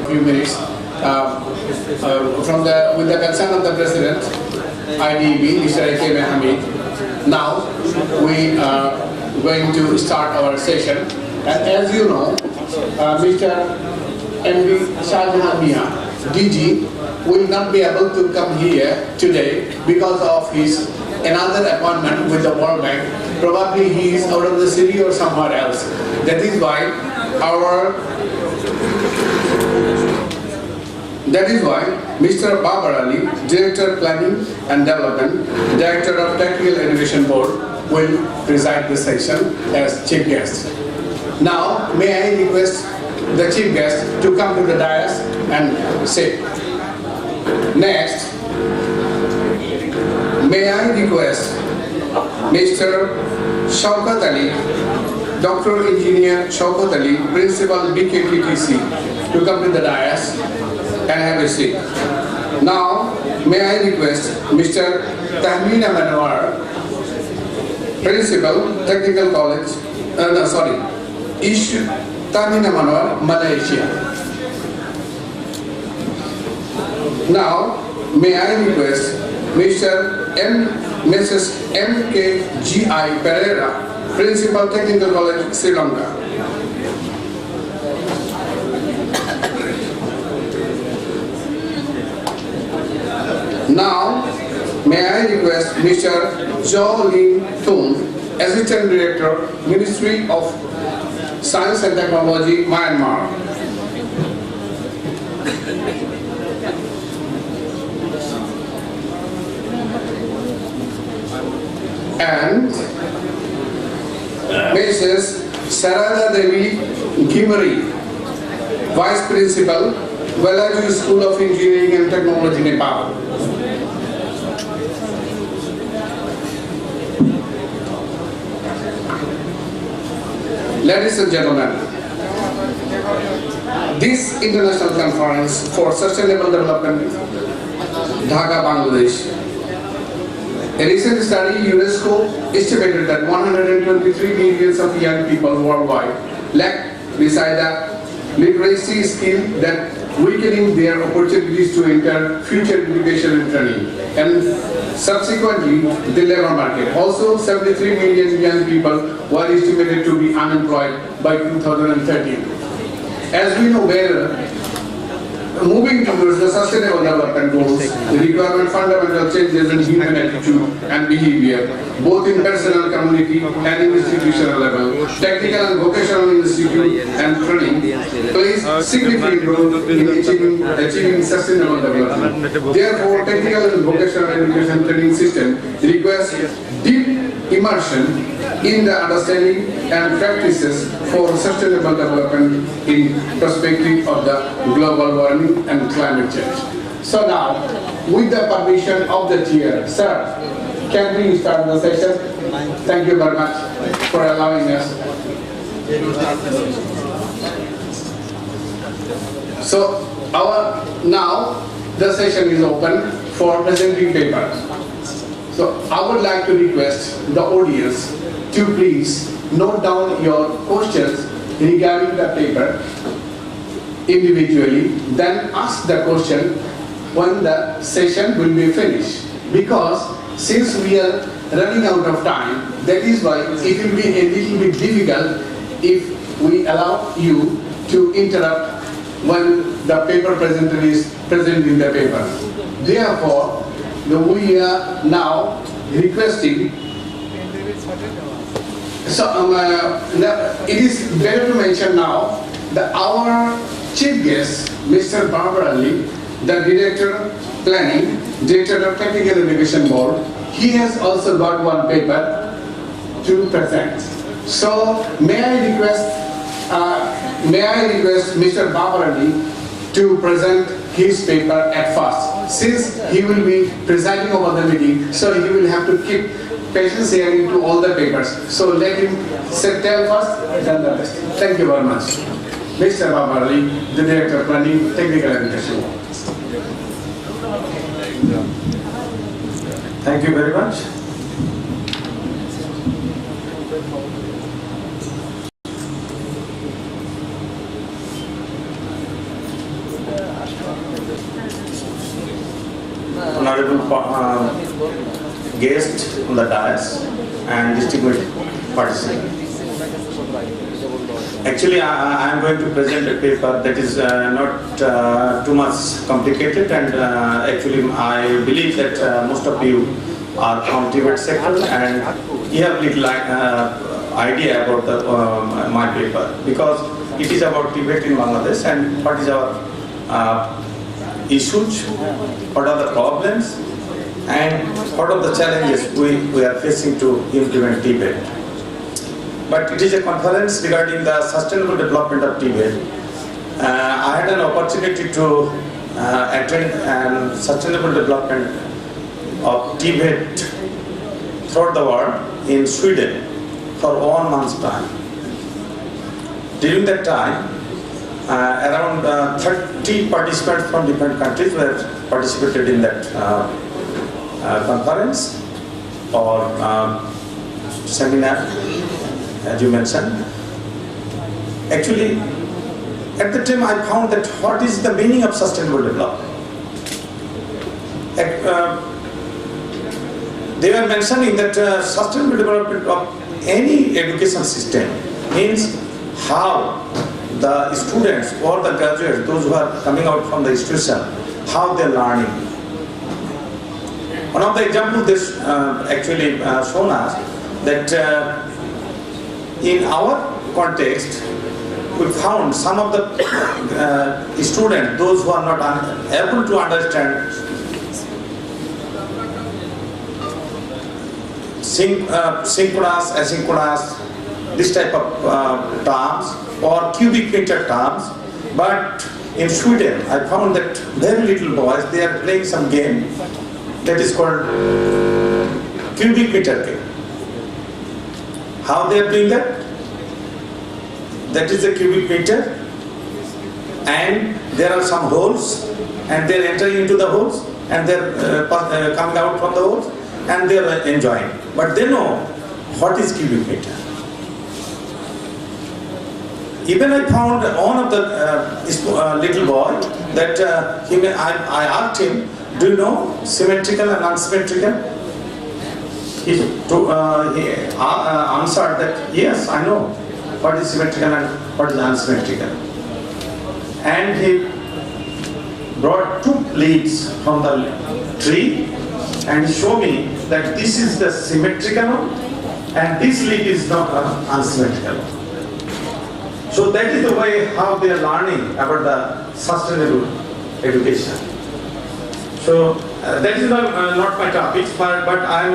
Few minutes with the consent of the President, IDB, Mr. A.K. Hamid. Now we are going to start our session, and as you know, Mr. M.D. Shahjahan DG will not be able to come here today because of his another appointment with the World Bank. Probably he is out of the city or somewhere else. That is why Mr. Babar Ali, Director Planning and Development, Director of Technical Education Board, will preside the session as Chief Guest. Now, may I request the Chief Guest to come to the dais and sit. Next, may I request Mr. Shaukat Ali, Dr. Engineer Shaukat Ali, Principal BKTTC, to come to the dais and have a seat. Now, may I request Mr. Tahmina Manwar, Principal, Technical College, Tahmina Manwar, Malaysia. Now, may I request Mrs. M.K.G.I. Pereira, Principal, Technical College, Sri Lanka. Now, may I request Mr. Jo Lin Thun, Assistant Director, Ministry of Science and Technology, Myanmar. And Mrs. Sarada Devi Gimari, Vice Principal, Velaju School of Engineering and Technology, Nepal. Ladies and gentlemen, this International Conference for Sustainable Development, Dhaka, Bangladesh. A recent study, UNESCO estimated that 123 million of young people worldwide lack beside the literacy skill that weakening their opportunities to enter future education and training, and subsequently the labor market. Also, 73 million young people were estimated to be unemployed by 2013. As we know better, moving towards the sustainable development goals require fundamental changes in human attitude and behavior, both in personal, community, and institutional level. Technical and vocational institute and training plays significant role in achieving sustainable development. Therefore, technical and vocational education training system requires deep immersion in the understanding and practices for sustainable development in perspective of the global warming and climate change. So now, with the permission of the chair, sir, can we start the session? Thank you very much for allowing us. So, now the session is open for presenting papers. So, I would like to request the audience to please note down your questions regarding the paper individually, then ask the question when the session will be finished. Because since we are running out of time, that is why it will be a little bit difficult if we allow you to interrupt when the paper presenter is presenting the paper. Therefore, we are now requesting. So it is better to mention now that our chief guest, Mr. Babar Ali, the Director Planning, Director of Technical Education Board, he has also got one paper to present. So may I request Mr. Babar Ali to present his paper at first. Since he will be presiding over the meeting, so he will have to keep patience hearing to all the papers. So let him tell first, then the rest. Thank you very much. Mr. Babarali, the Director of Planning, Technical Education. Thank you very much. Honorable guest on the dais and distinguished participants. Actually, I am going to present a paper that is not too much complicated, and actually I believe that most of you are from TVET sector and you have little idea about the, my paper, because it is about TVET in Bangladesh and what is our issues, what are the problems, and what are the challenges we are facing to implement TVET. But it is a conference regarding the sustainable development of TVET. I had an opportunity to attend sustainable development of TVET throughout the world in Sweden for 1 month's time. During that time, around 30 participants from different countries were participated in that conference or seminar, as you mentioned. Actually, at the time I found that what is the meaning of sustainable development? They were mentioning that sustainable development of any education system means how the students or the graduates, those who are coming out from the institution, how they are learning. One of the examples this actually shown us that in our context, we found some of the students, those who are not able to understand synchronous, asynchronous, this type of terms, or cubic meter terms. But in Sweden, I found that very little boys, they are playing some game that is called cubic meter game. How they are doing that? That is the cubic meter, and there are some holes, and they are entering into the holes, and they are coming out from the holes, and they are enjoying. But they know what is cubic meter. Even I found one of the little boy that I asked him, do you know symmetrical and unsymmetrical? He answered that, yes, I know what is symmetrical and what is unsymmetrical. And he brought 2 leaves from the tree and he showed me that this is the symmetrical one and this leaf is not unsymmetrical one. So that is the way how they are learning about the sustainable education. So that is not my topic, but I am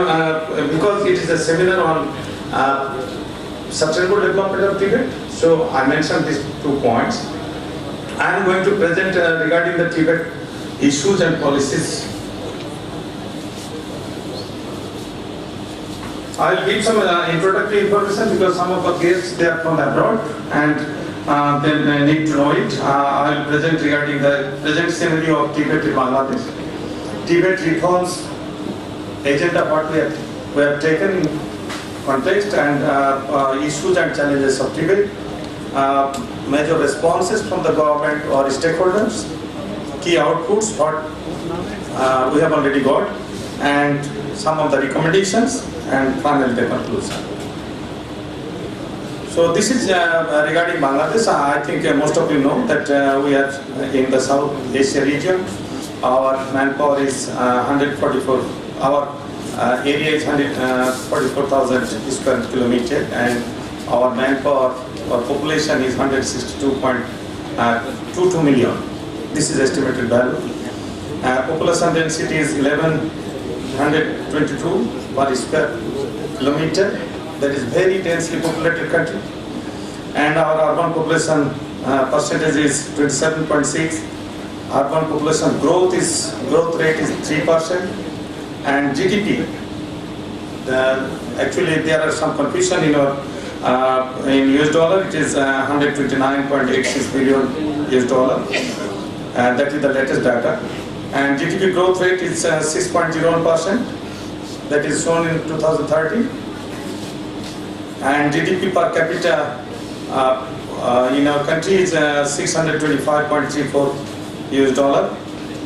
because it is a seminar on sustainable development of TVET. So I mentioned these 2 points. I am going to present regarding the TVET issues and policies. I will give some introductory information because some of our guests, they are from abroad and they need to know it. I will present regarding the present scenario of TVET in Bangladesh. TVET reforms agenda, what we have taken in context, and issues and challenges of TVET, major responses from the government or stakeholders, key outputs, what we have already got, and some of the recommendations, and finally the conclusion. So this is regarding Bangladesh. I think most of you know that we are in the South Asia region. Our manpower is 144, our area is 144,000 square kilometer, and our manpower, our population is 162.22 million. This is estimated value. Population density is 1122 per square kilometer. That is very densely populated country. And our urban population percentage is 27.6. Urban population growth rate is 3%, and GDP Actually, there are some confusion in US dollar. It is 129.86 billion US dollar. That is the latest data. And GDP growth rate is 6.01%. That is shown in 2013. And GDP per capita in our country is 625.34 US dollar.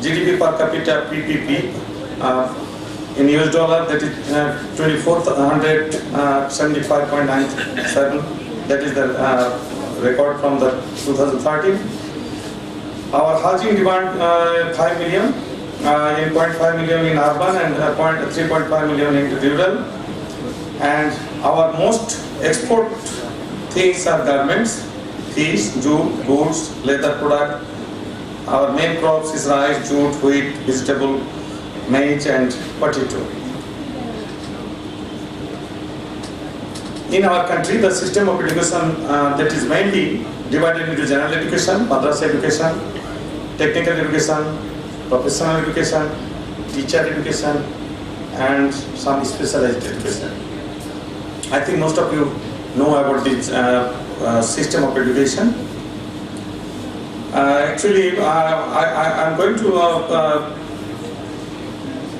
GDP per capita PPP in US dollar, that is 2475.97. That is the record from the 2013. Our housing demand 5 million, in 0.5 million in urban and 3.5 million in rural. And our most export things are garments, fish, jute, goods, leather product. Our main crops is rice, jute, wheat, vegetable, maize and potato. In our country, the system of education that is mainly divided into general education, madrasa education, technical education, professional education, teacher education, and some specialized education. I think most of you know about this system of education. Actually, I'm going to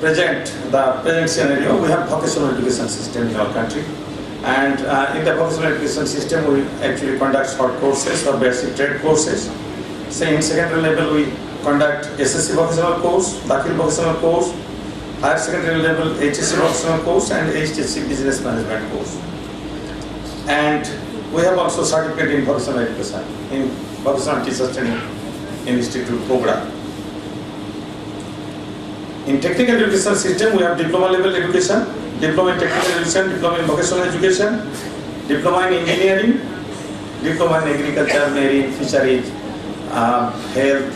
present the present scenario. We have vocational education system in our country, and in the vocational education system, we actually conduct short courses or basic trade courses. So in secondary level, we conduct SSC vocational course, Dakhil vocational course, higher secondary level HSC vocational course, and HTC business management course. And we have also certificate in vocational education in vocational teacher training institute program. In technical education system, we have diploma level education, diploma in technical education, diploma in vocational education, diploma in engineering, diploma in agriculture, marine, fisheries, health,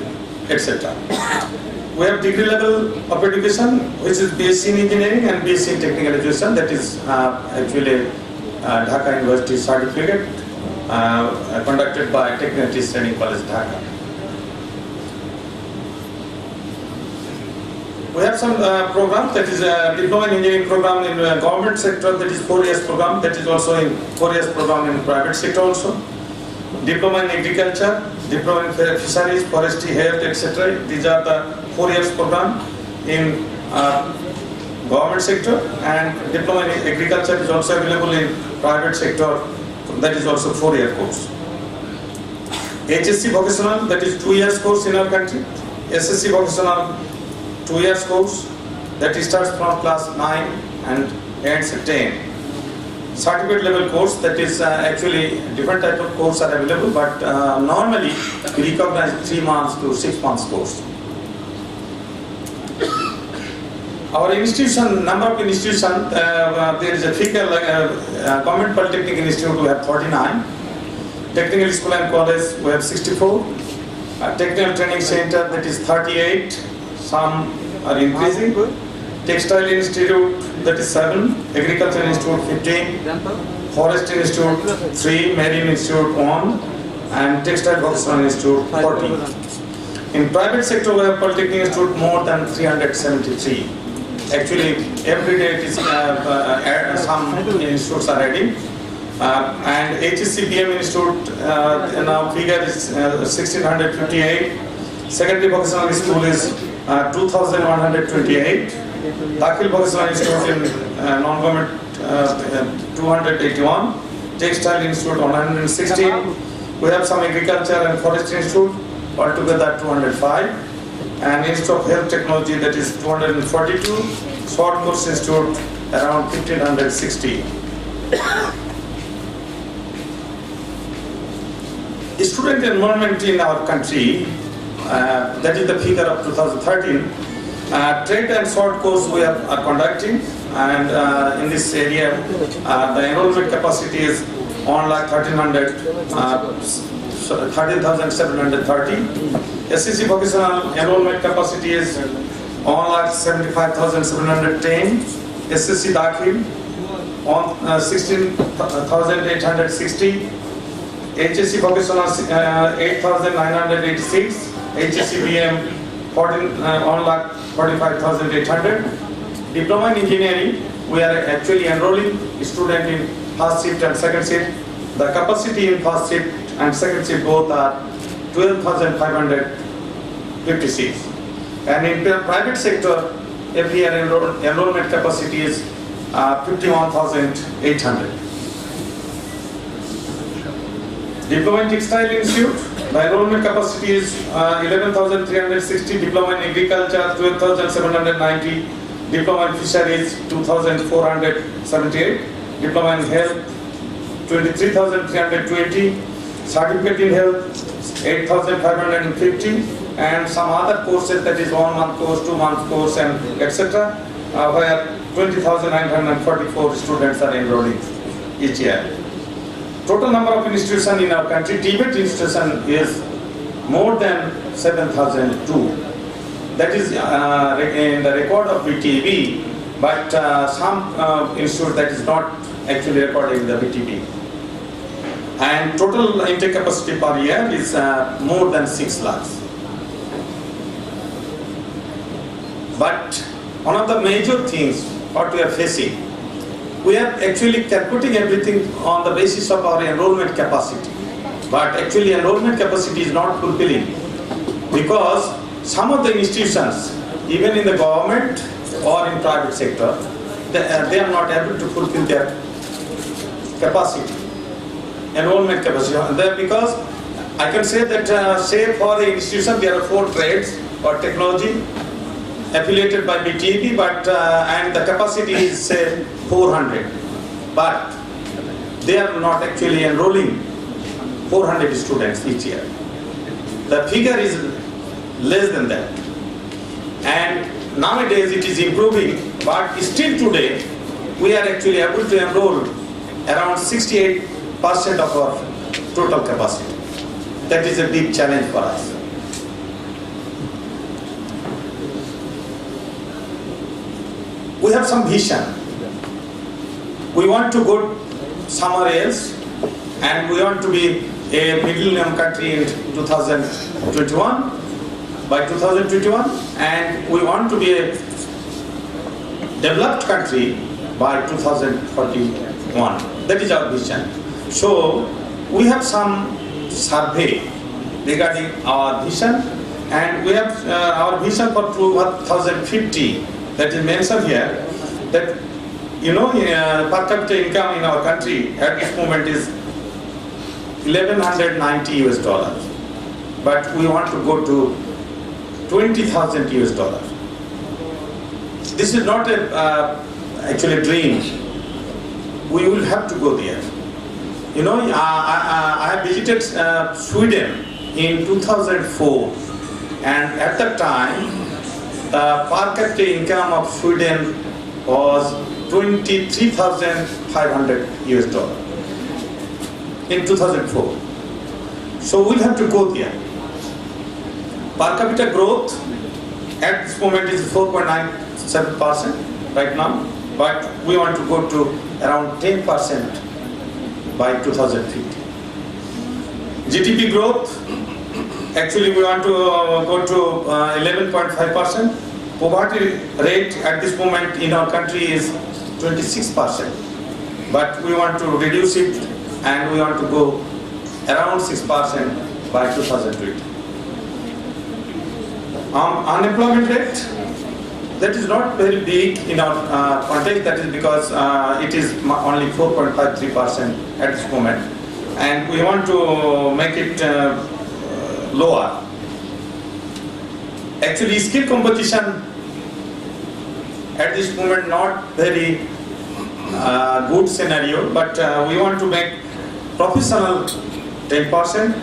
etc. We have degree level of education, which is BSc in engineering and BSc in technical education. That is actually Dhaka University certificate conducted by Technical Teachers Training College, Dhaka. We have some program, that is a diploma in engineering program in government sector, that is 4 years program, that is also in 4 years program in private sector also. Diploma in agriculture, diploma in fisheries, forestry, health, etc. These are the 4 years program in government sector, and diploma in agriculture is also available in private sector, that is also 4-year course. HSC vocational, that is 2 years course in our country. SSC vocational, 2 years course, that starts from class 9 and ends at 10. Certificate level course, that is actually different type of course are available, but normally we recognize 3 months to 6 months course. Our institution, number of institutions, there is a figure like Government Polytechnic Institute, we have 39. Technical School and College, we have 64. Technical Training Center, that is 38. Some are increasing. Textile Institute, that is 7. Agriculture Institute, 15. Forest Institute, 3. Marine Institute, 1. And Textile Vocational Institute, 14. In private sector, we have Polytechnic Institute more than 373. Actually, every day it is some institutes are adding. And HSCBM Institute, now figure is 1658. Secondary Vocational School is 2128. Dakhil Vocational Institute in non-government 281. Textile Institute 116. We have some Agriculture and Forestry Institute, altogether 205. And Institute of Health Technology, that is 242. Short Course Institute around 1560. Student enrollment in our country, that is the figure of 2013. Trade and short course we are conducting, and in this area the enrollment capacity is 13,730. SCC vocational enrollment capacity is 1,75,710. SSC Dakhil on 16,860. HSC vocational 8,986. HSC BM 1,45,800. Diploma in engineering we are actually enrolling student in first shift and second shift. The capacity in first shift and second shift both are 12,556. And in the private sector, every year enrollment capacity is 51,800. Diploma in Textile Institute, the enrollment capacity is 11,360. Diploma in Agriculture, 12,790. Diploma in Fisheries, 2,478. Diploma in Health, 23,320. Certificate in Health, 8,550. And some other courses, that is 1 month course, 2 month course, and etc., where 20,944 students are enrolling each year. Total number of institutions in our country, TVET institution is more than 7,002. That is in the record of BTB, but some institute that is not actually recorded in the BTB. And total intake capacity per year is more than 6 lakhs. But one of the major things what we are facing, we are actually calculating everything on the basis of our enrollment capacity. But actually enrollment capacity is not fulfilling, because some of the institutions, even in the government or in private sector, they are not able to fulfill their capacity, enrollment capacity. Because I can say that say for the institution there are 4 trades or technology affiliated by BTB, but and the capacity is say 400, but they are not actually enrolling 400 students each year. The figure is less than that, and nowadays it is improving, but still today we are actually able to enroll around 68% of our total capacity. That is a big challenge for us. We have some vision. We want to go somewhere else, and we want to be a middle-income country in 2021, by 2021, and we want to be a developed country by 2041. That is our vision. So we have some survey regarding our vision, and we have our vision for 2050. That is mentioned here, that per capita income in our country at this moment is $1,190 US, but we want to go to 20,000 US dollars. This is not a actually a dream. We will have to go there. I have visited Sweden in 2004, and at that time, the per capita income of Sweden was 23,500 US dollars in 2004. So we'll have to go there. Per capita growth at this moment is 4.97% right now, but we want to go to around 10% by 2050. GDP growth, actually we want to go to 11.5%. Poverty rate at this moment in our country is 26%, but we want to reduce it, and we want to go around 6% by 2020. Unemployment rate, that is not very big in our context. That is because it is only 4.53% at this moment, and we want to make it lower. Actually, skill competition at this moment not very good scenario, but we want to make professional 10%,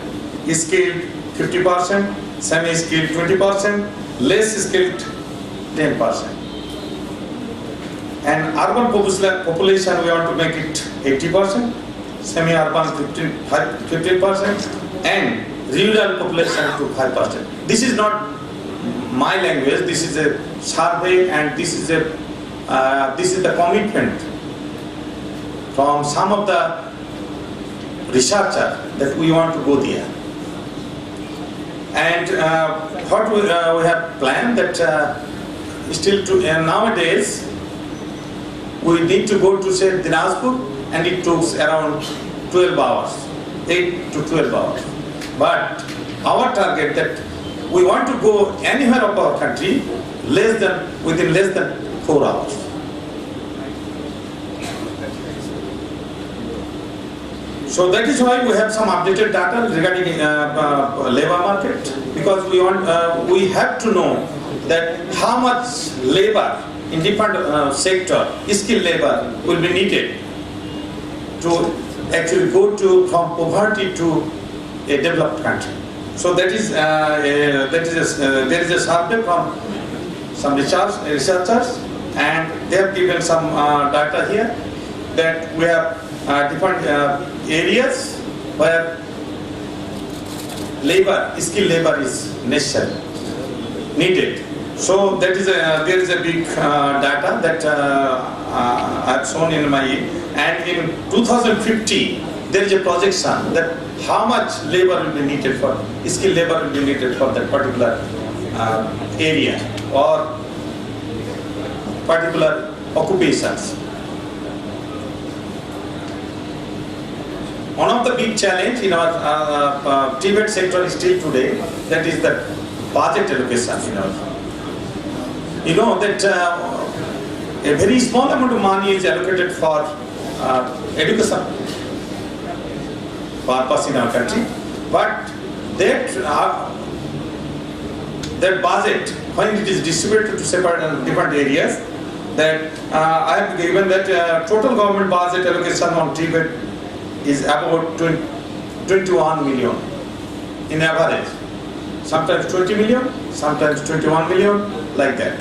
skilled 50%, semi-skilled 20%, less skilled 10%. And urban population we want to make it 80%, semi-urban 15%, and rural population to 5%. This is not my language. This is a survey, and this is the commitment from some of the researchers that we want to go there. And what we have planned that still nowadays we need to go to say Dinajpur, and it took around 12 hours, 8 to 12 hours. But our target that we want to go anywhere of our country within less than 4 hours. So that is why we have some updated data regarding labor market, because we have to know that how much labor in different sector, skilled labor will be needed to actually go from poverty to a developed country. So there is a survey from some researchers, and they have given some data here that we have different areas where skilled labor is necessary, needed. So there is a big data that I have shown in my, and in 2050 there is a projection that how much labor will be needed for, skilled labor will be needed for that particular area or particular occupations. One of the big challenge in our TVET sector is still today, that is the budget allocation. You know that a very small amount of money is allocated for education purpose in our country, but that budget, when it is distributed to separate different areas, that I have given that total government budget allocation on TVET is about 21 million in average. Sometimes 20 million, sometimes 21 million, like that.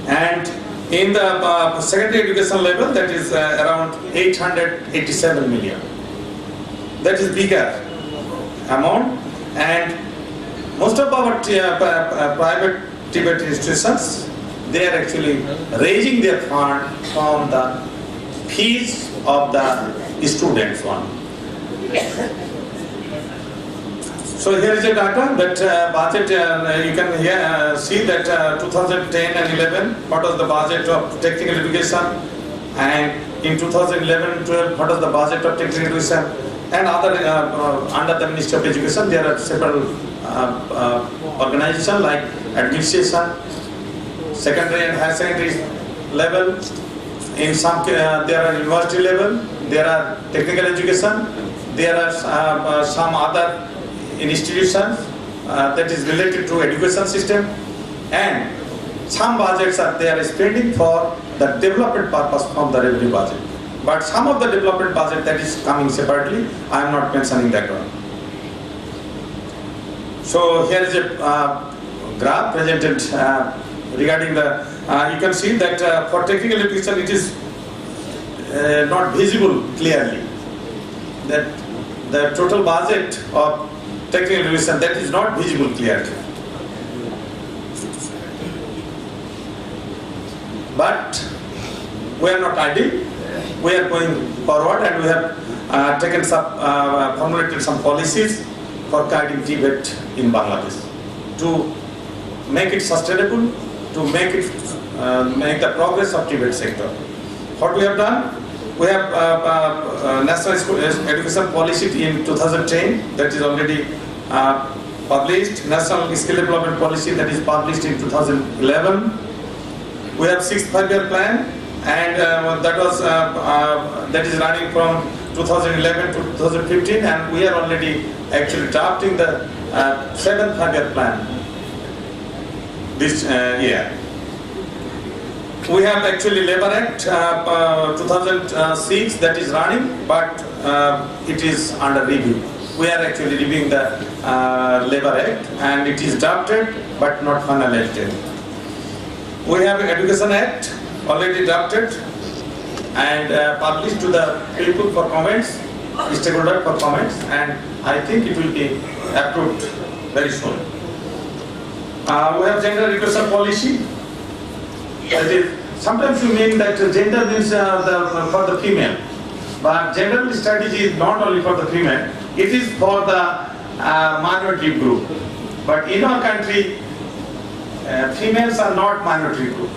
And in the secondary education level, that is around 887 million. That is bigger amount, and most of our private TVET institutions, they are actually raising their fund from the fees of the students one. So here is a data that budget, you can see that 2010 and 11, what was the budget of technical education, and in 2011-12, what was the budget of technical education, and other under the Ministry of Education, there are several organizations like administration, secondary and higher secondary level. In some, there are university level, there are technical education, there are some other institutions that is related to education system, and some budgets are they are spending for the development purpose from the revenue budget. But some of the development budget that is coming separately, I am not mentioning that one. So here is a graph presented regarding the, you can see that for technical education it is not visible clearly, that the total budget of technical education, that is not visible clearly. But we are not idle. We are going forward, and we have formulated some policies for guiding TVET in Bangladesh to make it sustainable, to make the progress of TVET sector. What we have done? We have National Education Policy in 2010 that is already published. National Skill Development Policy that is published in 2011. We have 6th 5-year plan, and that is running from 2011 to 2015, and we are already actually drafting the 7th 5-year plan this year. We have actually Labour Act 2006 that is running, but it is under review. We are actually reviewing the Labour Act, and it is drafted but not finalized yet. We have Education Act already drafted and published to the people for comments, stakeholder for comments, and I think it will be approved very soon. We have Gender Education Policy. That is, sometimes you mean that gender means for the female, but gender strategy is not only for the female, it is for the minority group. But in our country, females are not minority group.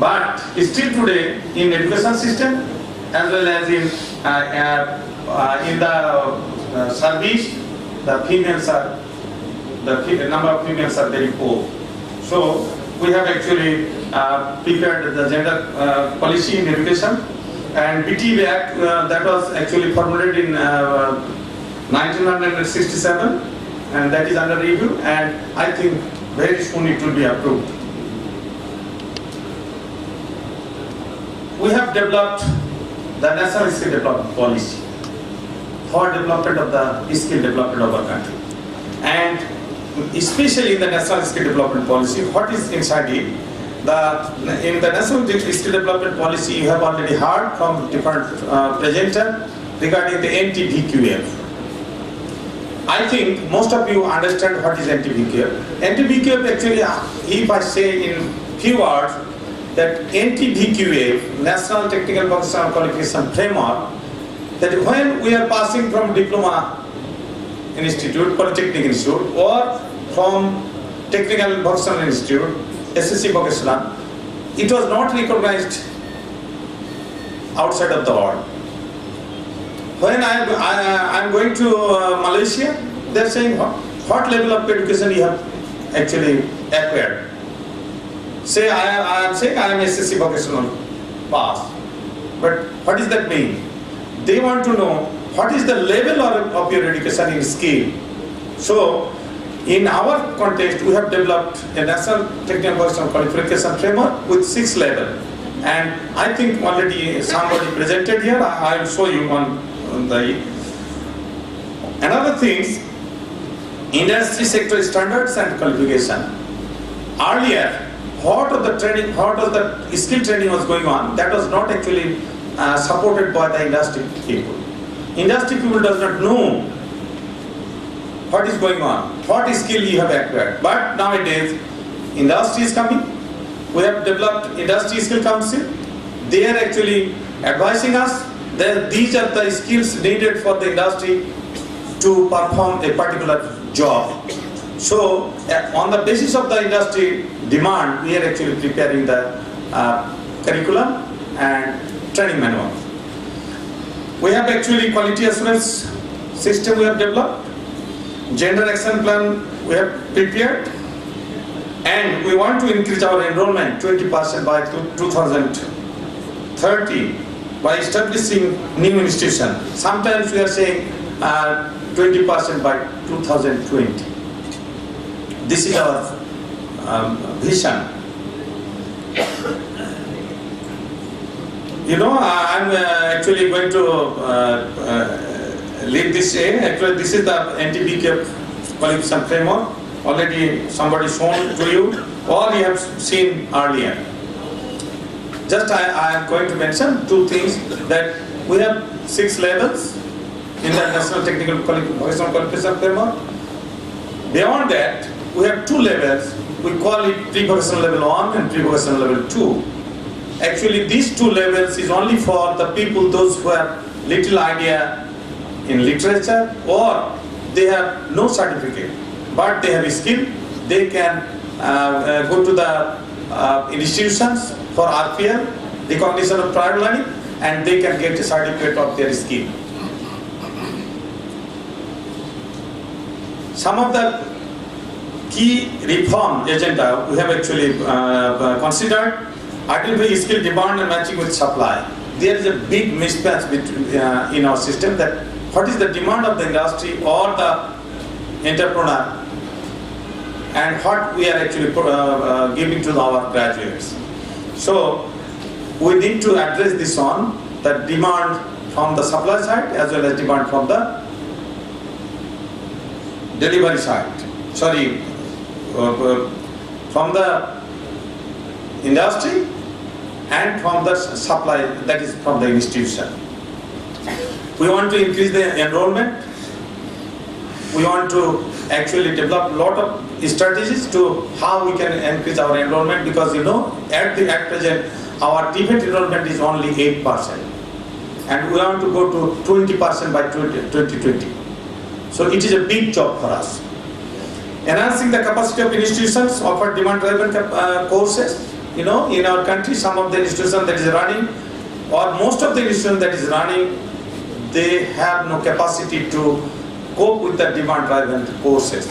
But still today, in education system, as well as in the service, the number of females are very poor. So we have actually prepared the gender policy in education, and TVET that was actually formulated in 1967, and that is under review, and I think very soon it will be approved. We have developed the National Skill Development Policy for development of the skill development of our country. And especially in the National Skill Development Policy, what is inside it? In the National Skill Development Policy, you have already heard from different presenters regarding the NTVQF. I think most of you understand what is NTVQF. NTVQF actually, if I say in few words, that NTVQF, National Technical Vocational Qualification Framework, that when we are passing from diploma institute, polytechnic institute, or from technical vocational institute, SSC vocational, it was not recognized outside of the world. When I am going to Malaysia, they are saying what level of education you have actually acquired. Say I am saying I am SSC vocational pass, but what does that mean? They want to know what is the level of your education in skill. So in our context, we have developed a National Technical Vocational Qualification Framework with 6 levels, and I think already somebody presented here. I will show you on the another things, industry sector standards and qualification. Earlier, what of the training, what of the skill training was going on, that was not actually supported by the industry people. Industry people does not know what is going on, what skill you have acquired. But nowadays, industry is coming. We have developed Industry Skill Council. They are actually advising us that these are the skills needed for the industry to perform a particular job. So, on the basis of the industry demand, we are actually preparing the curriculum and training manual. We have actually quality assurance system we have developed, gender action plan we have prepared, and we want to increase our enrollment 20% by 2030 by establishing new institutions. Sometimes we are saying 20% by 2020. This is our vision. You know, I'm actually going to lead this day. Actually, this is the NTVQF qualification framework. Already somebody shown to you, or you have seen earlier. Just I am going to mention 2 things, that we have 6 levels in the National Technical Vocational Qualification Framework. Beyond that, we have 2 levels. We call it pre-vocational level 1 and pre-vocational level 2. Actually, these 2 levels is only for the people, those who have little idea in literature, or they have no certificate, but they have a skill. They can go to the institutions for RPL, recognition of prior learning, and they can get a certificate of their skill. Some of the key reform agenda we have actually considered: identify skill demand and matching with supply. There is a big mismatch between, in our system, that what is the demand of the industry or the entrepreneur and what we are actually giving to our graduates. So we need to address this on the demand from the supply side as well as demand from the delivery side. Sorry, from the industry and from the supply, that is from the institution. We want to increase the enrollment. We want to actually develop a lot of strategies to how we can increase our enrollment, because you know at present our TVET enrollment is only 8%, and we want to go to 20% by 2020. So it is a big job for us. Enhancing the capacity of institutions, offer demand-driven courses, in our country, some of the institutions that is running, or most of the institutions that is running, they have no capacity to cope with the demand-driven courses.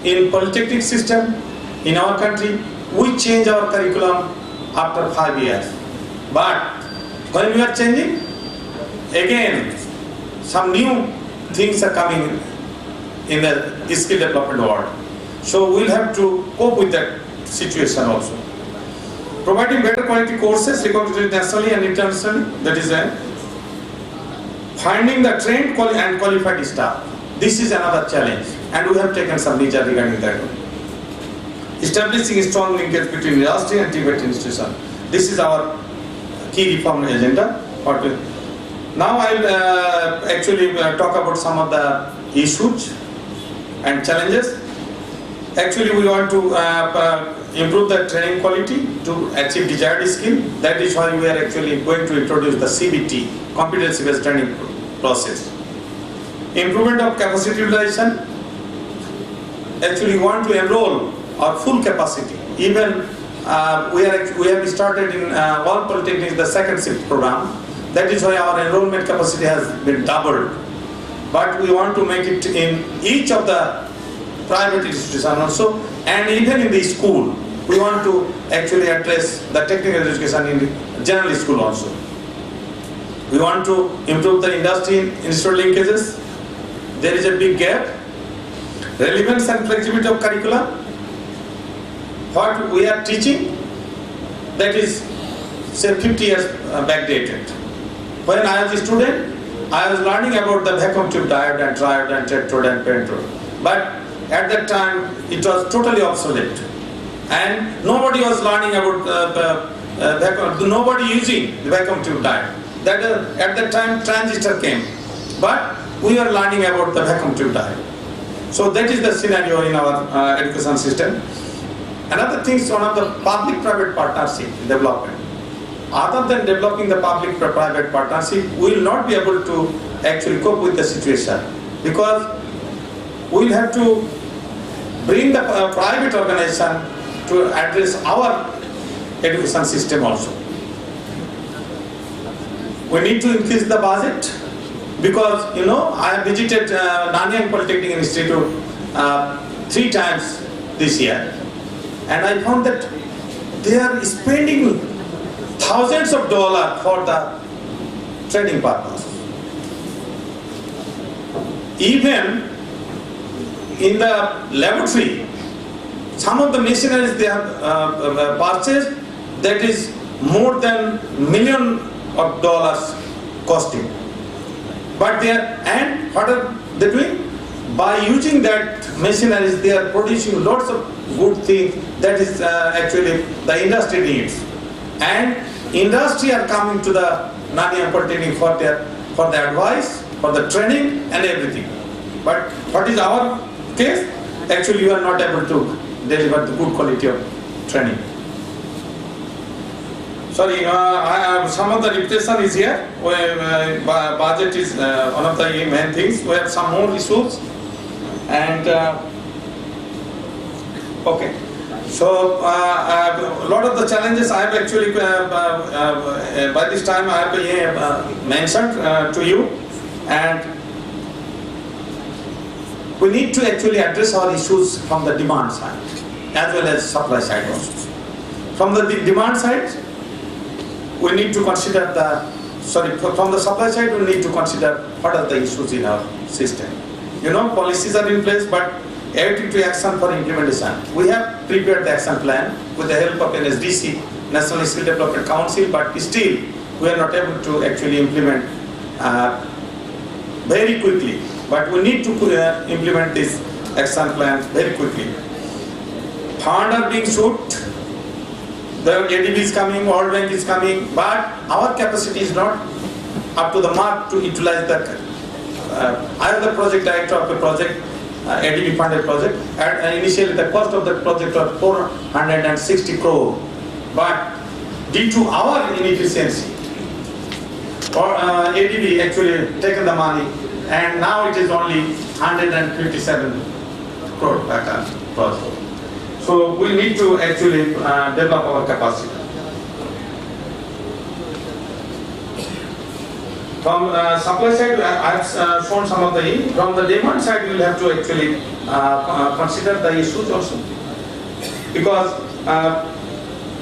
In polytechnic system, in our country, we change our curriculum after 5 years. But when we are changing, again, some new things are coming in the skill development world. So we'll have to cope with that situation also. Providing better quality courses recognized nationally and internationally, that is finding the trained and qualified staff. This is another challenge, and we have taken some measures regarding that. Establishing a strong linkage between industry and TVET institution. This is our key reform agenda. Now I'll actually talk about some of the issues and challenges. Actually, we want to improve the training quality to achieve desired skill. That is why we are actually going to introduce the CBT, competency-based training process. Improvement of capacity utilization. Actually, we want to enroll our full capacity. Even we have started in all polytechnics the second shift program. That is why our enrollment capacity has been doubled. But we want to make it in each of the private institutions also, and even in the school. We want to actually address the technical education in general school also. We want to improve the industry-institute linkages. There is a big gap. Relevance and flexibility of curriculum. What we are teaching, that is, say, 50 years backdated. When I was a student, I was learning about the vacuum tube diode and triode and tetrode and pentrode. But at that time, it was totally obsolete. And nobody was learning about nobody using the vacuum tube diode. At that time, transistor came. But we were learning about the vacuum tube diode. So that is the scenario in our education system. Another thing is one of the public-private partnership development. Other than developing the public-private partnership, we will not be able to actually cope with the situation, because we will have to bring the private organization to address our education system also. We need to increase the budget, because I have visited Nanyang Polytechnic Institute 3 times this year, and I found that they are spending thousands of dollars for the training purpose. Even in the laboratory, some of the machineries they have purchased, that is more than $1 million costing. But and what are they doing? By using that machineries, they are producing lots of good things that is actually the industry needs. And industry are coming to the Nanyang Polytechnic for the advice, for the training and everything. But what is our case? Actually, you are not able to deliver the good quality of training. Sorry, some of the repetition is here. Budget is one of the main things. We have some more issues. And okay. So a lot of the challenges I have actually, by this time I have mentioned to you, and we need to actually address our issues from the demand side as well as supply side also. From the demand side, we need to consider from the supply side, we need to consider what are the issues in our system. Policies are in place, but attitude to action for implementation. We have prepared the action plan with the help of NSDC, National Skill Development Council, but still we are not able to actually implement very quickly. But we need to implement this action plan very quickly. Funds are being sought, the ADB is coming, World Bank is coming, but our capacity is not up to the mark to utilize that. I am the project director of the project, ADB funded project, and initially the cost of the project was 460 crore, but due to our inefficiency, ADB actually taken the money, and now it is only 157 crore per project. So we need to actually develop our capacity. From supply side, I have shown some of the. From the demand side, we will have to actually consider the issues also, because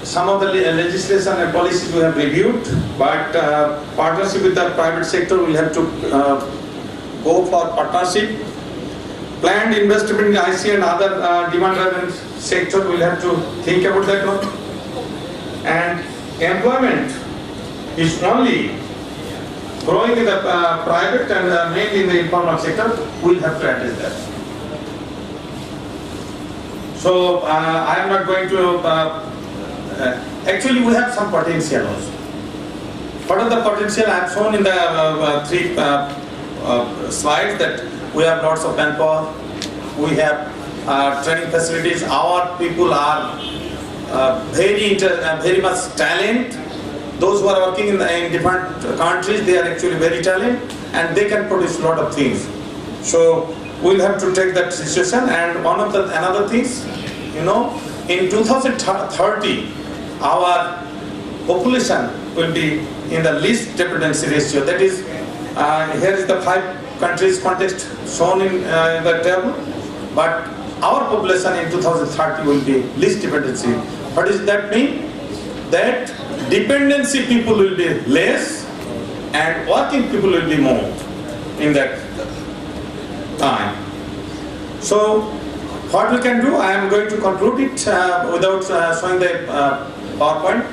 some of the legislation and policies we have reviewed, but partnership with the private sector will have to go for partnership. Planned investment in IC and other demand-driven sector will have to think about that one. And employment is only growing in the private and mainly in the informal sector. We'll have to address that. So I am not going to. Actually, we have some potential also. Part of the potential I have shown in the three slides, that we have lots of manpower, we have training facilities, our people are very much talent. Those who are working in different countries, they are actually very talented and they can produce a lot of things. So we'll have to take that situation. And one of the another things, in 2030, our population will be in the least dependency ratio. That is, here is the 5 countries context shown in the table, but our population in 2030 will be least dependency. What does that mean? That dependency people will be less and working people will be more in that time. So what we can do, I am going to conclude it without showing the PowerPoint.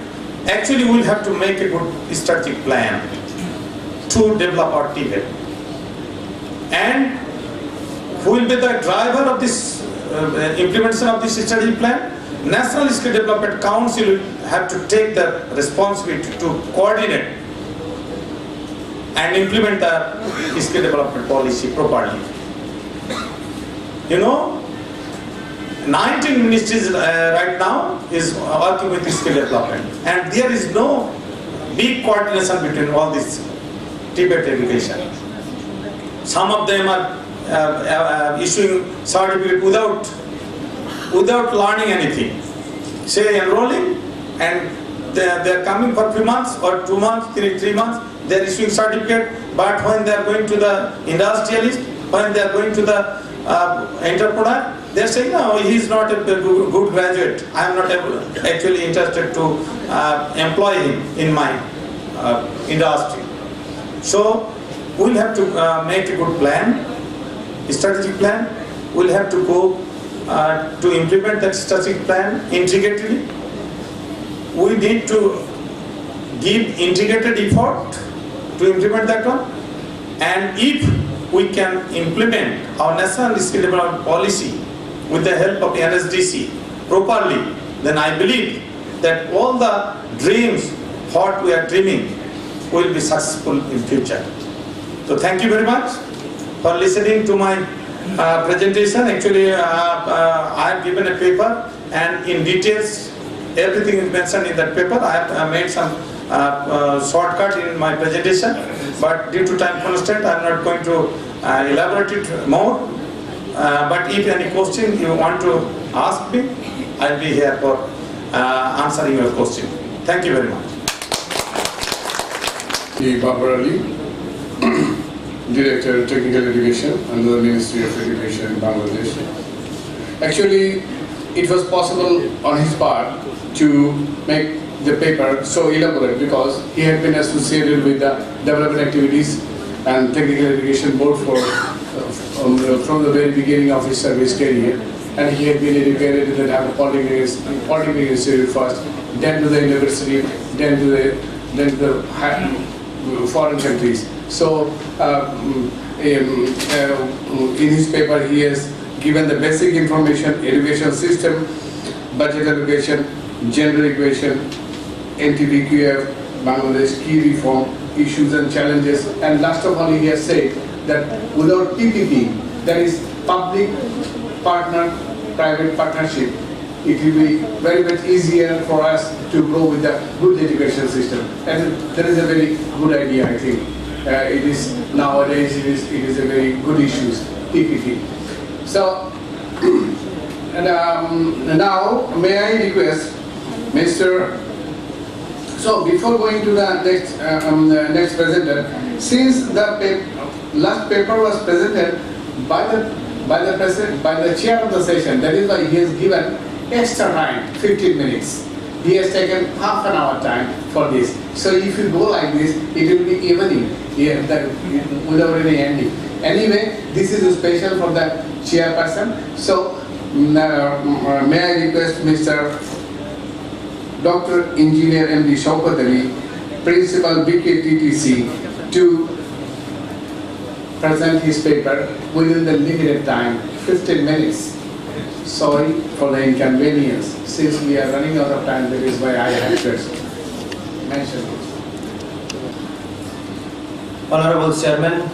Actually, we will have to make a good strategic plan to develop our TVET. And who will be the driver of this implementation of this strategic plan? National Skill Development Council will have to take the responsibility to coordinate and implement the skill development policy properly. 19 ministries right now is working with skill development, and there is no big coordination between all this TVET education. Some of them are issuing certificate without learning anything. Say enrolling, and they are coming for 3 months or 2 months, 3 months, they are issuing certificate, but when they are going to the industrialist, when they are going to the entrepreneur, they are saying, no, he is not a good graduate, I am not actually interested to employ him in my industry. So we will have to make a good plan, a strategic plan. We will have to go to implement that strategic plan intricately. We need to give integrated effort to implement that one. And if we can implement our national skill development policy with the help of NSDC properly, then I believe that all the dreams, what we are dreaming, will be successful in future. So thank you very much for listening to my presentation. Actually, I have given a paper, and in details, everything is mentioned in that paper. I have made some shortcut in my presentation, but due to time constraint, I am not going to elaborate it more. But if any question you want to ask me, I will be here for answering your question. Thank you very much. Babarali, Director of Technical Education under the Ministry of Education in Bangladesh. Actually, it was possible on his part to make the paper so elaborate because he had been associated with the development activities and Technical Education Board from the very beginning of his service career, and he had been educated in the Dhaka Polytechnic Institute first, then to the university, then to the foreign countries. So in his paper he has given the basic information, education system, budget allocation, gender equation, NTBQF, Bangladesh key reform, issues and challenges, and last of all he has said that without PPP, that is public partner private partnership, it will be very much easier for us to go with the good education system. And that is a very good idea, I think. It is nowadays it is a very good issue, PPP. So now, may I request Mr. So before going to the next presenter, since the last paper was presented by the chair of the session, that is why he has given extra time, 15 minutes. He has taken half an hour time for this. So if you go like this, it will be evening, without any ending. Anyway, this is special for the chairperson. So may I request Mr. Dr. Engineer M.D. Shaukat Ali, Principal BKTTC, to present his paper within the limited time, 15 minutes. Sorry for the inconvenience. Since we are running out of time, that is why I have to mention it. Honorable Chairman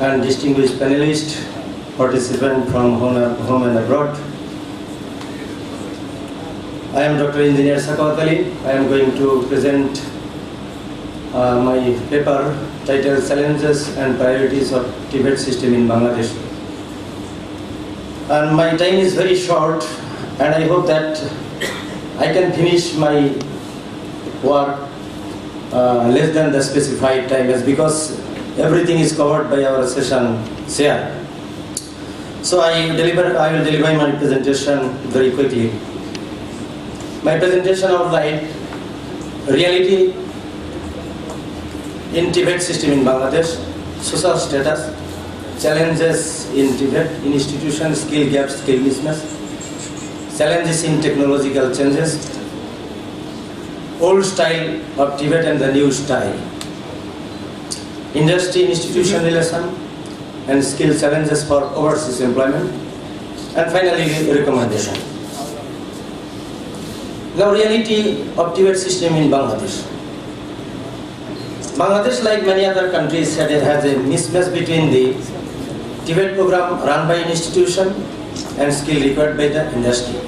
and distinguished panelists, participants from home and abroad. I am Dr. Engineer Shaukat Ali. I am going to present my paper titled Challenges and Priorities of TVET System in Bangladesh. And my time is very short, and I hope that I can finish my work less than the specified time, because everything is covered by our session chair. So I will deliver my presentation very quickly. My presentation outline reality in TVET system in Bangladesh, social status, challenges in TVET, institution, skill gaps, skill mismatch, challenges in technological changes, old style of TVET and the new style, industry institution relation, and skill challenges for overseas employment, and finally recommendation. Now, reality of TVET system in Bangladesh. Bangladesh, like many other countries, has a mismatch between the TVET program run by institution and skill required by the industry.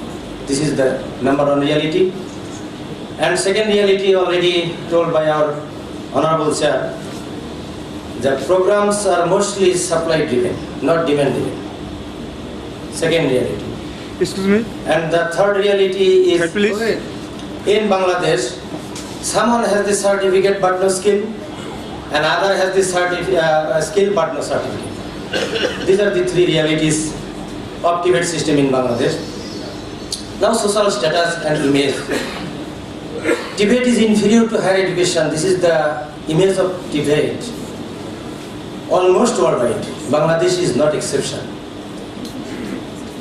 This is the number one reality. And second reality, already told by our Honorable Chair, the programs are mostly supply driven, not demand driven. Second reality. Excuse me? And the third reality is, Please. in Bangladesh, someone has the certificate but no skill, and other has the skill but no certificate. These are the three realities of TVET system in Bangladesh. Now, social status and image. TVET is inferior to higher education. This is the image of TVET. Almost worldwide. Bangladesh is not exception.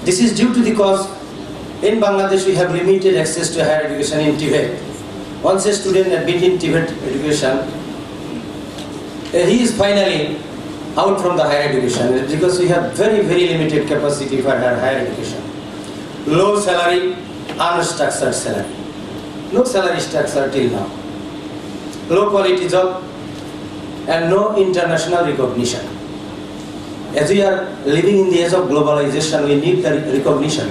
This is due to the cause in Bangladesh we have limited access to higher education in TVET. Once a student has been in TVET education, he is finally out from the higher education because we have very limited capacity for higher education. Low salary, unstructured salary. No salary structure till now. Low quality job and no international recognition. As we are living in the age of globalization, we need the recognition.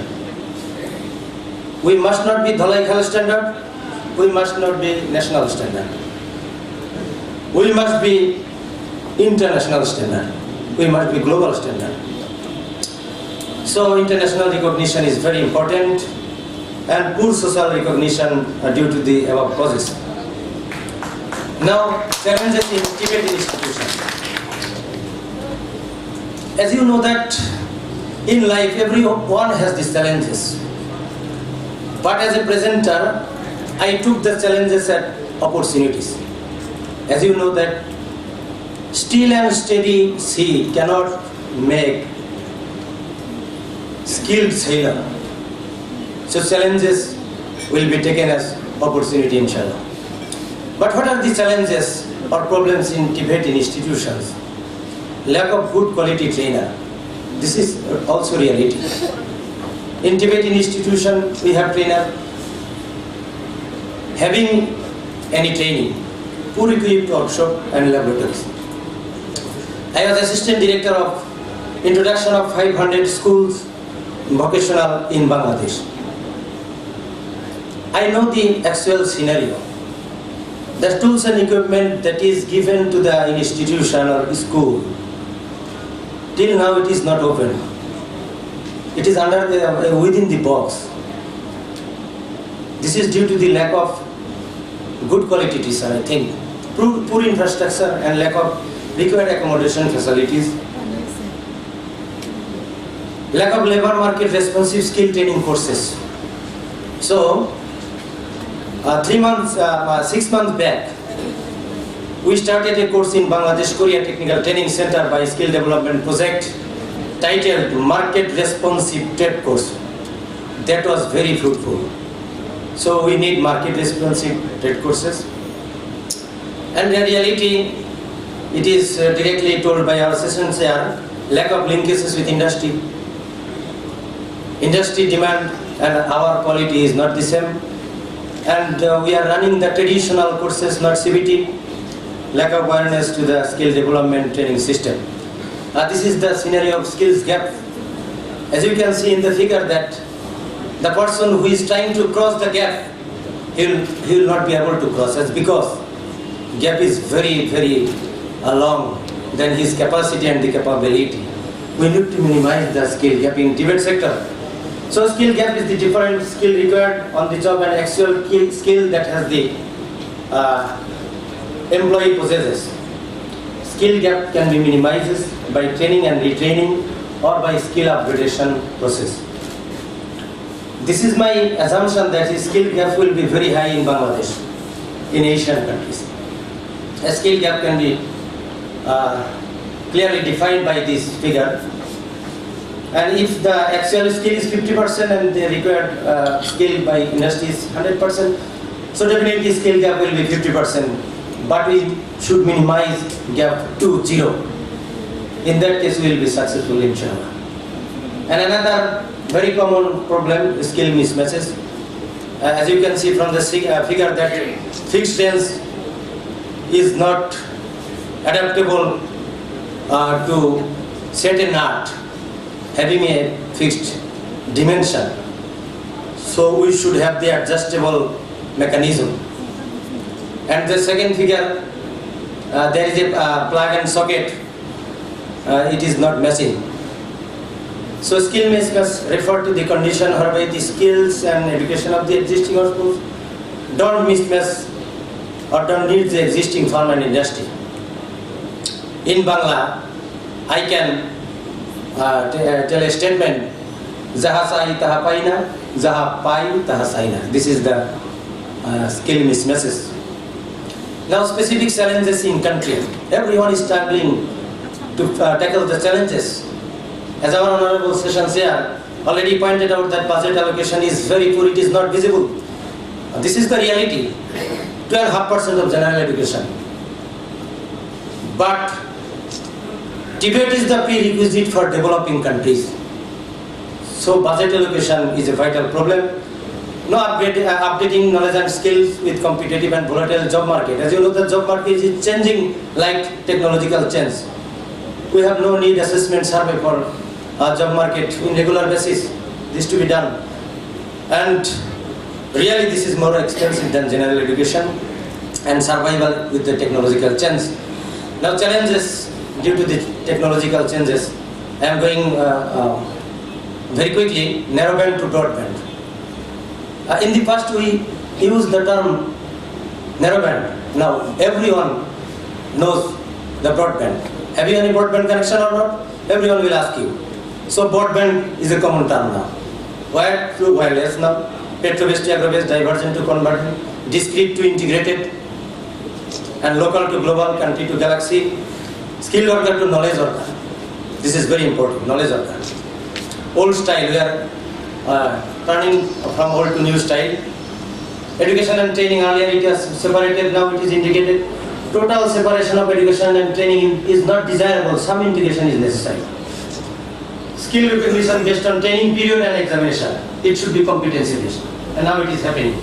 We must not be Dhalai Khel standard, we must not be national standard. We must be international standard, we must be global standard. So international recognition is very important, and poor social recognition are due to the above causes. Now, challenges in TVET institutions. As you know that in life everyone has these challenges. But as a presenter, I took the challenges as opportunities. As you know that still and steady sea cannot make skilled sailor. So challenges will be taken as opportunity, inshallah. But what are the challenges or problems in TVET institutions? Lack of good quality trainer. This is also reality. In TVET institution, we have trainer having any training, poor equipped workshop and laboratories. I was assistant director of introduction of 500 schools vocational in Bangladesh. I know the actual scenario. The tools and equipment that is given to the institution or school, till now it is not open. it is under the, within the box. This is due to the lack of good quality teacher, I think, poor infrastructure and lack of required accommodation facilities, lack of labor market responsive skill training courses. So, 6 months back, we started a course in Bangladesh Korea Technical Training Center by Skill Development Project titled Market Responsive Trade Course. That was very fruitful. So we need market responsive trade courses. And in reality, it is directly told by our session chair, lack of linkages with industry. Industry demand and our quality is not the same. And we are running the traditional courses, not CBT. Lack of awareness to the skill development training system. This is the scenario of skills gap. As you can see in the figure that the person who is trying to cross the gap, he will not be able to cross. That's because gap is very, very long than his capacity and the capability. We need to minimize the skill gap in TVET sector. So skill gap is the different skill required on the job and actual skill that has the employee possesses. Skill gap can be minimized by training and retraining or by skill upgradation process. This is my assumption that the skill gap will be very high in Bangladesh, in Asian countries. A skill gap can be clearly defined by this figure. And if the actual skill is 50% and the required skill by industry is 100%, so definitely skill gap will be 50%. But we should minimize gap to 0. In that case, we will be successful, inshallah. And another very common problem is skill mismatches. As you can see from the figure that fixed range is not adaptable to set a nut having a fixed dimension. So we should have the adjustable mechanism. And the second figure, there is a plug and socket. It is not matching. So skill mismatch refer to the condition whereby the skills and education of the existing workforce don't mismatch or don't need the existing firm and industry. In Bangla, I can tell a statement, Jaha sai taha paina, jaha pai taha saina. This is the skill mismatches. Now specific challenges in country. Everyone is struggling to tackle the challenges. As our honorable session chair already pointed out that budget allocation is very poor, it is not visible. This is the reality. 12.5% of general education. But TVET is the prerequisite for developing countries. So budget allocation is a vital problem. No updating knowledge and skills with competitive and volatile job market. As you know, the job market is changing like technological change. We have no need assessment survey for job market in regular basis. This to be done. And really this is more expensive than general education and survival with the technological change. Now challenges due to the technological changes. I am going very quickly, narrowband to broadband. In the past we used the term narrowband. Now everyone knows the broadband. Have you any broadband connection or not? Everyone will ask you. So broadband is a common term now. Wired to wireless now. Petro-based to agro-based, divergent to convergent, discrete to integrated, and local to global, country to galaxy, skilled worker to knowledge worker. This is very important, knowledge worker. Old style, we are turning from old to new style. Education and training, earlier it was separated, now it is integrated. Total separation of education and training is not desirable, some integration is necessary. Skill recognition based on training period and examination. It should be competency based. And now it is happening.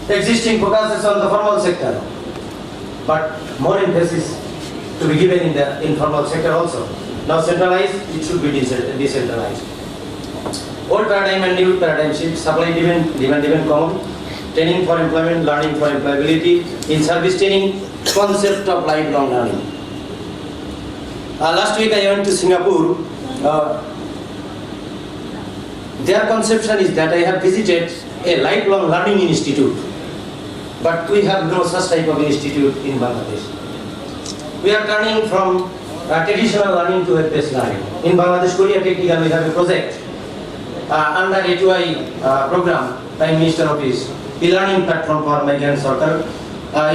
Existing focuses on the formal sector, but more emphasis to be given in the informal sector also. Now centralized, it should be decentralized. Old paradigm and new paradigm shift, supply demand common, training for employment, learning for employability, in service training, concept of lifelong learning. Last week I went to Singapore. Their conception is that I have visited a lifelong learning institute, but we have no such type of institute in Bangladesh. We are turning from traditional learning to web-based learning. In Bangladesh Korea Technical, we have a project under A2I program, Prime Minister Office, e-learning platform for migrant workers.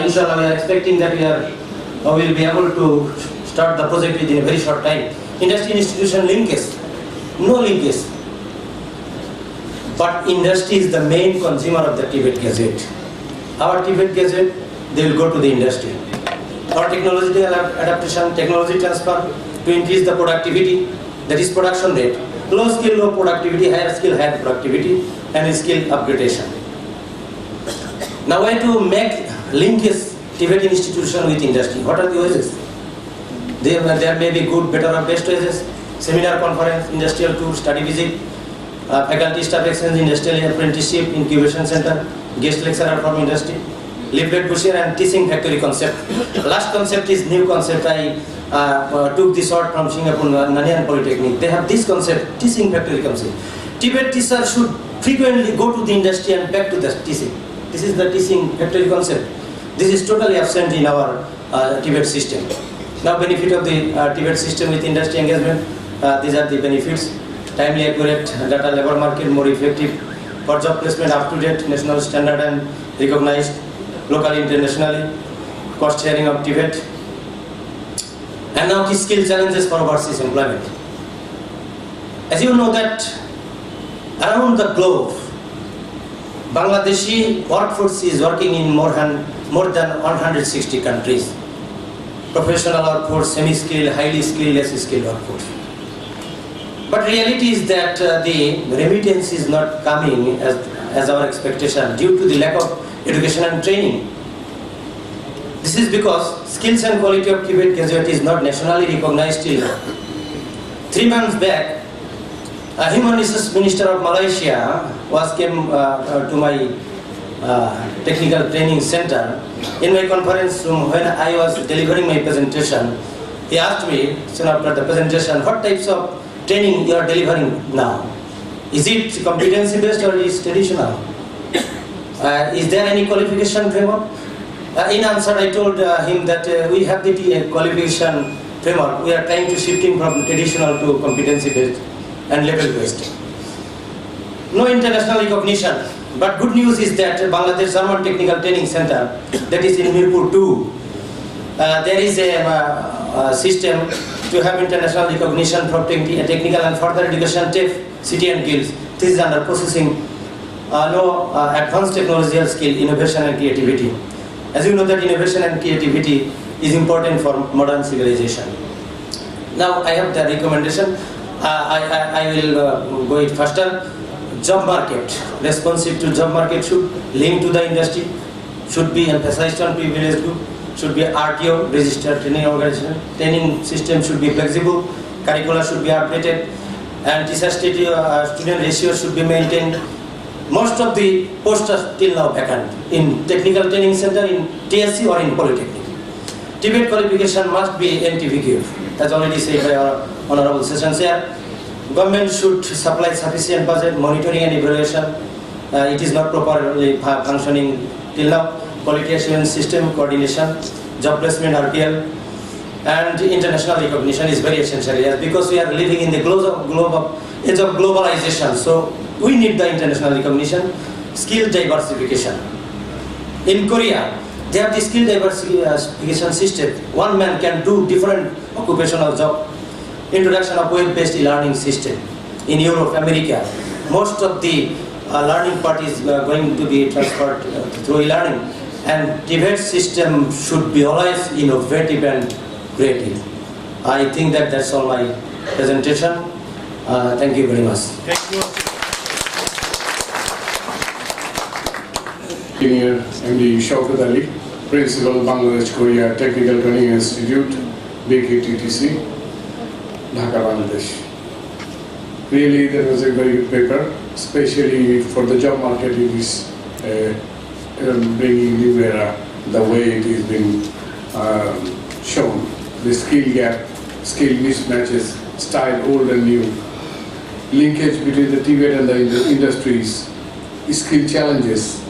Inshallah, we are expecting that we will be able to start the project within a very short time. Industry institution linkage, no linkage. But industry is the main consumer of the TVET Gazette. Our TVET Gazette, they will go to the industry. Our technological adaptation, technology transfer to increase the productivity, that is production rate. Low skill, low productivity, higher skill, higher productivity, and skill upgradation. Now, why to make linkage TVET institution with industry? What are the ways? There may be good, better, or best ways. Seminar, conference, industrial tour, study visit, faculty staff exchange, industrial apprenticeship, incubation center, guest lecturer from industry, leaflet pusher, and teaching factory concept. Last concept is new concept. I took this out from Singapore Nanyang Polytechnic. They have this concept, teaching factory concept. TVET teacher should frequently go to the industry and back to the teaching. This is the teaching factory concept. This is totally absent in our TVET system. Now, benefit of the TVET system with industry engagement. These are the benefits: timely, accurate data, labor market, more effective for job placement, up to date, national standard and recognized, locally, internationally, cost sharing of TVET. And now the skill challenges for overseas employment. As you know that around the globe, Bangladeshi workforce is working in more than 160 countries. Professional workforce, semi-skilled, highly skilled, less skilled workforce. But reality is that the remittance is not coming as our expectation due to the lack of education and training. This is because skills and quality of TVET Gazette is not nationally recognized till now. 3 months back, a Human Resource Minister of Malaysia came to my technical training center. In my conference room, when I was delivering my presentation, he asked me soon after the presentation, what types of training you are delivering now? Is it competency based or is traditional? Is there any qualification framework? In answer, I told him that we have the qualification framework. We are trying to shift him from traditional to competency based and level based. No international recognition. But good news is that Bangladesh German Technical Training Center, that is in Mirpur 2, there is a system to have international recognition for technical and further education TEF, city and guilds. This is under processing advanced technological skill, innovation and creativity. As you know that innovation and creativity is important for modern civilization. Now I have the recommendation. I will go it faster. Job market, responsive to job market should link to the industry, should be emphasized on privileged group, should be RTO, registered training organization, training system should be flexible, curricula should be updated, and teacher-student ratio should be maintained. Most of the posts are till now vacant in technical training center, in TSC or in Polytechnic. TVET qualification must be NTVQ, as already said by our honorable sessions here. Government should supply sufficient budget, monitoring and evaluation. It is not properly functioning till now. Quality assurance system, coordination, job placement, RPL, and international recognition is very essential here because we are living in the age of globalization. So we need the international recognition, skill diversification. In Korea, they have the skill diversification system. One man can do different occupational job. Introduction of web-based e-learning system. In Europe, America, most of the learning part is going to be transferred through e-learning, and TVET system should be always innovative and creative. I think that that's all my presentation. Thank you very much. Thank you. Engineer MD Shaukat Ali, Principal Bangladesh Korea Technical Training Institute, BKTTC. Dhaka, Bangladesh. Really, that was a very good paper, especially for the job market. It is bringing new era, the way it is being shown. The skill gap, skill mismatches, style old and new. linkage between the TVET and the industries, skill challenges,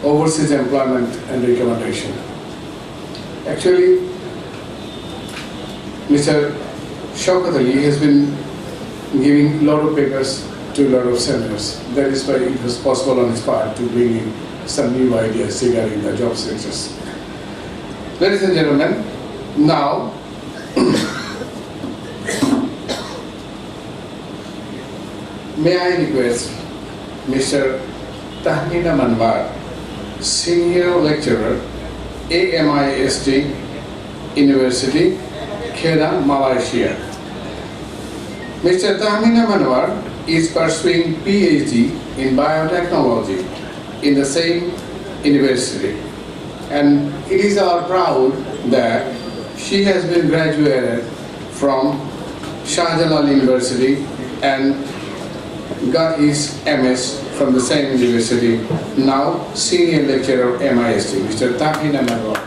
overseas employment and recommendation. Actually, Mr. Shaukat Ali has been giving a lot of papers to a lot of centers. That is why it was possible on his part to bring in some new ideas regarding the job sectors. Ladies and gentlemen, now may I request Mr. Tahmina Manwar, Senior Lecturer, AMIST University, Kedah, Malaysia. Mr. Tahmina Manwar is pursuing PhD in biotechnology in the same university. And it is our proud that she has been graduated from Shah Jamal University and got his MS from the same university, now Senior Lecturer MIST, Mr. Tahmina Manwar.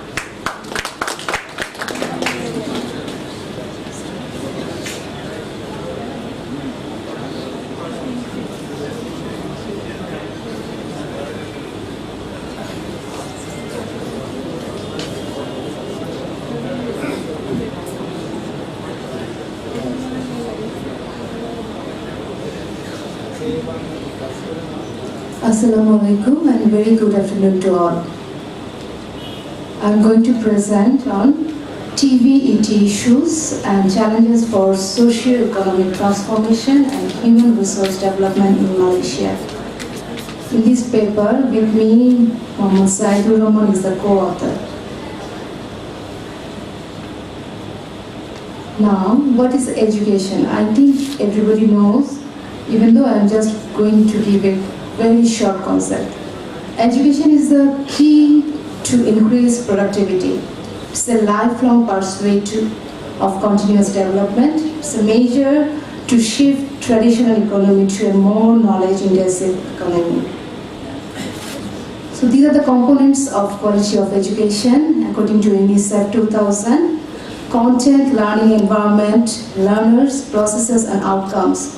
Assalamu alaikum and very good afternoon to all. I'm going to present on TVET issues and challenges for socio-economic transformation and human resource development in Malaysia. In this paper, with me, Muhammad Saidur Rahman is the co-author. Now, what is education? I think everybody knows, even though I'm just going to give a very short concept. Education is the key to increase productivity. It's a lifelong pursuit of continuous development. It's a measure to shift traditional economy to a more knowledge-intensive economy. So these are the components of quality of education according to UNICEF 2000. Content, learning environment, learners, processes and outcomes.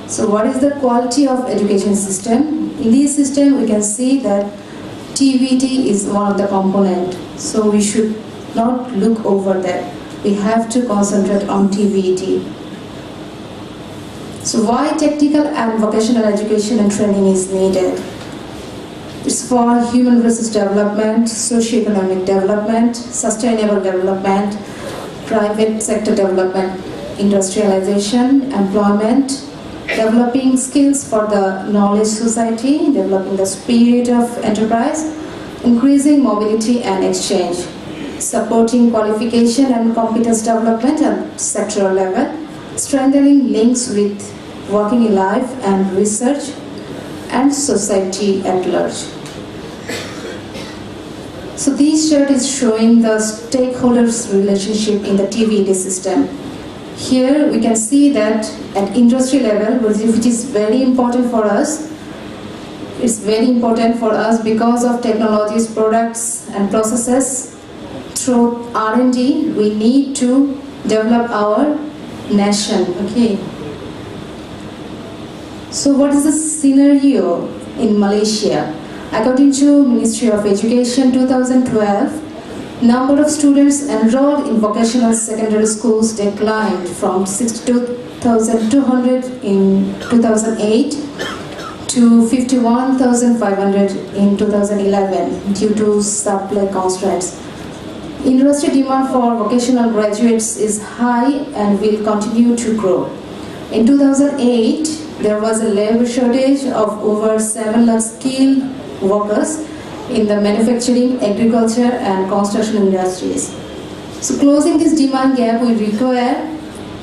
So what is the quality of education system? In this system we can see that TVET is one of the components. So we should not look over that. We have to concentrate on TVET. So why technical and vocational education and training is needed? It's for human resource development, socio-economic development, sustainable development, private sector development, industrialization, employment, developing skills for the knowledge society, developing the spirit of enterprise, increasing mobility and exchange, supporting qualification and competence development at sectoral level, strengthening links with working life and research, and society at large. So this chart is showing the stakeholders' relationship in the TVET system. Here we can see that at industry level, which is very important for us, it's very important for us because of technologies, products and processes. Through R&D, we need to develop our nation. Okay. So what is the scenario in Malaysia? According to Ministry of Education 2012, number of students enrolled in vocational secondary schools declined from 62,200 in 2008 to 51,500 in 2011 due to supply constraints. Industry demand for vocational graduates is high and will continue to grow. In 2008, there was a labor shortage of over 7 lakh skilled workers in the manufacturing, agriculture and construction industries. So closing this demand gap will require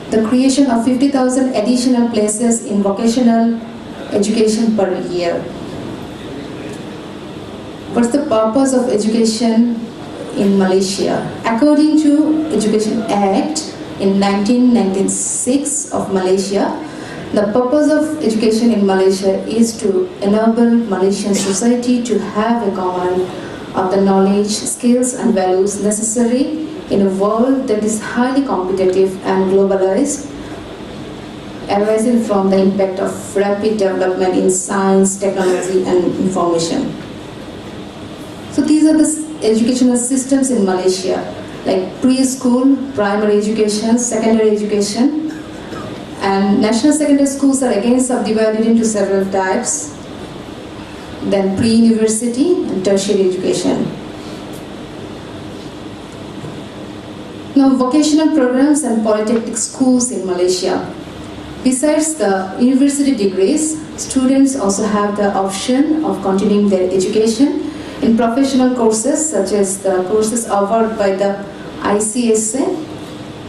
the creation of 50,000 additional places in vocational education per year. What's the purpose of education in Malaysia? According to Education Act in 1996 of Malaysia, the purpose of education in Malaysia is to enable Malaysian society to have a common of the knowledge, skills and values necessary in a world that is highly competitive and globalized, arising from the impact of rapid development in science, technology, and information. So these are the educational systems in Malaysia, like preschool, primary education, secondary education, and national secondary schools are again subdivided into several types, then pre-university and tertiary education. Now, vocational programs and polytechnic schools in Malaysia. Besides the university degrees, students also have the option of continuing their education in professional courses such as the courses offered by the ICSA.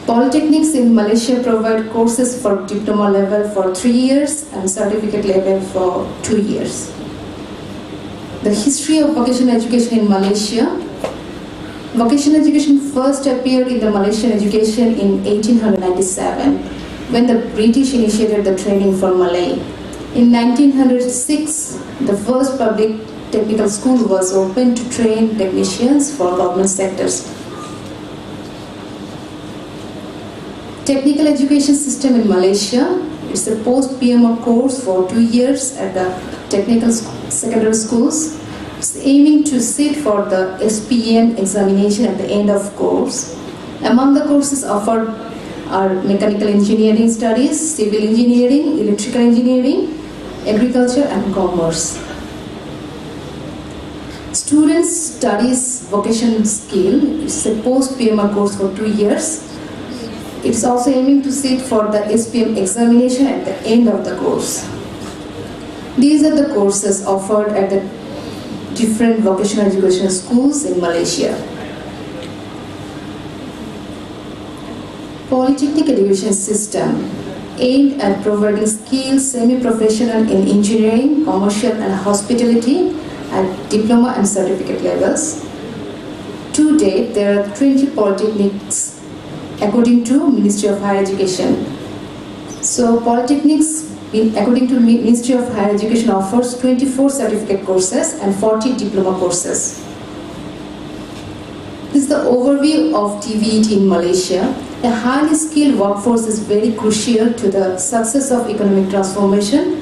Polytechnics in Malaysia provide courses for diploma level for 3 years and certificate level for 2 years. The history of vocational education in Malaysia. Vocational education first appeared in the Malaysian education in 1897 when the British initiated the training for Malay. In 1906, the first public technical school was opened to train technicians for government sectors. Technical education system in Malaysia, it's a post-PMO course for 2 years at the technical secondary schools. It's aiming to sit for the SPM examination at the end of course. Among the courses offered are mechanical engineering studies, civil engineering, electrical engineering, agriculture and commerce. Students studies vocational skill. It's a post-PMO course for 2 years. It's also aiming to sit for the SPM examination at the end of the course. These are the courses offered at the different vocational education schools in Malaysia. Polytechnic education system aimed at providing skills semi-professional in engineering, commercial and hospitality at diploma and certificate levels. To date, there are 20 polytechnics according to Ministry of Higher Education. So polytechnics, according to Ministry of Higher Education, offers 24 certificate courses and 40 diploma courses. This is the overview of TVET in Malaysia. A highly skilled workforce is very crucial to the success of economic transformation.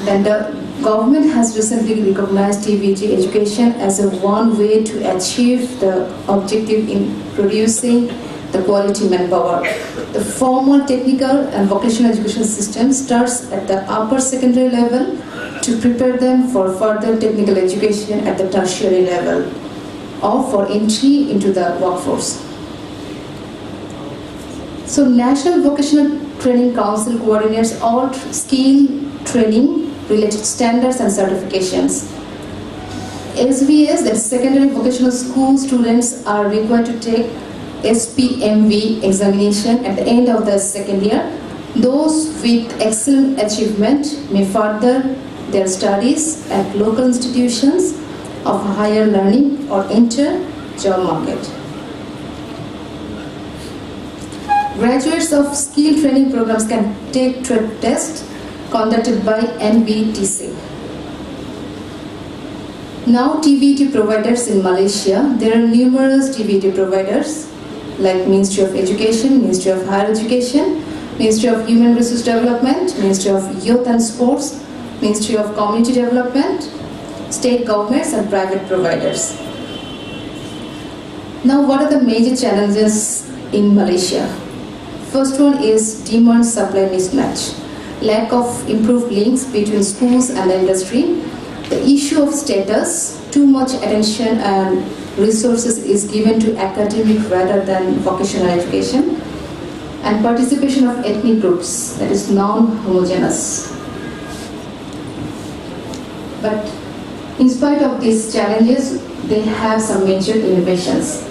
And the government has recently recognized TVET education as one way to achieve the objective in producing the quality manpower. The formal technical and vocational education system starts at the upper secondary level to prepare them for further technical education at the tertiary level or for entry into the workforce. So National Vocational Training Council coordinates all skill training related standards and certifications. SVS, that secondary vocational school students, are required to take SPMV examination at the end of the second year. Those with excellent achievement may further their studies at local institutions of higher learning or enter job market. Graduates of skill training programs can take trade test conducted by NBTC. Now TVET providers in Malaysia, there are numerous TVET providers like Ministry of Education, Ministry of Higher Education, Ministry of Human Resource Development, Ministry of Youth and Sports, Ministry of Community Development, state governments and private providers. Now what are the major challenges in Malaysia? First one is demand-supply mismatch, lack of improved links between schools and industry, the issue of status, too much attention and resources is given to academic rather than vocational education, and participation of ethnic groups, that is non-homogeneous. But in spite of these challenges, they have some major innovations.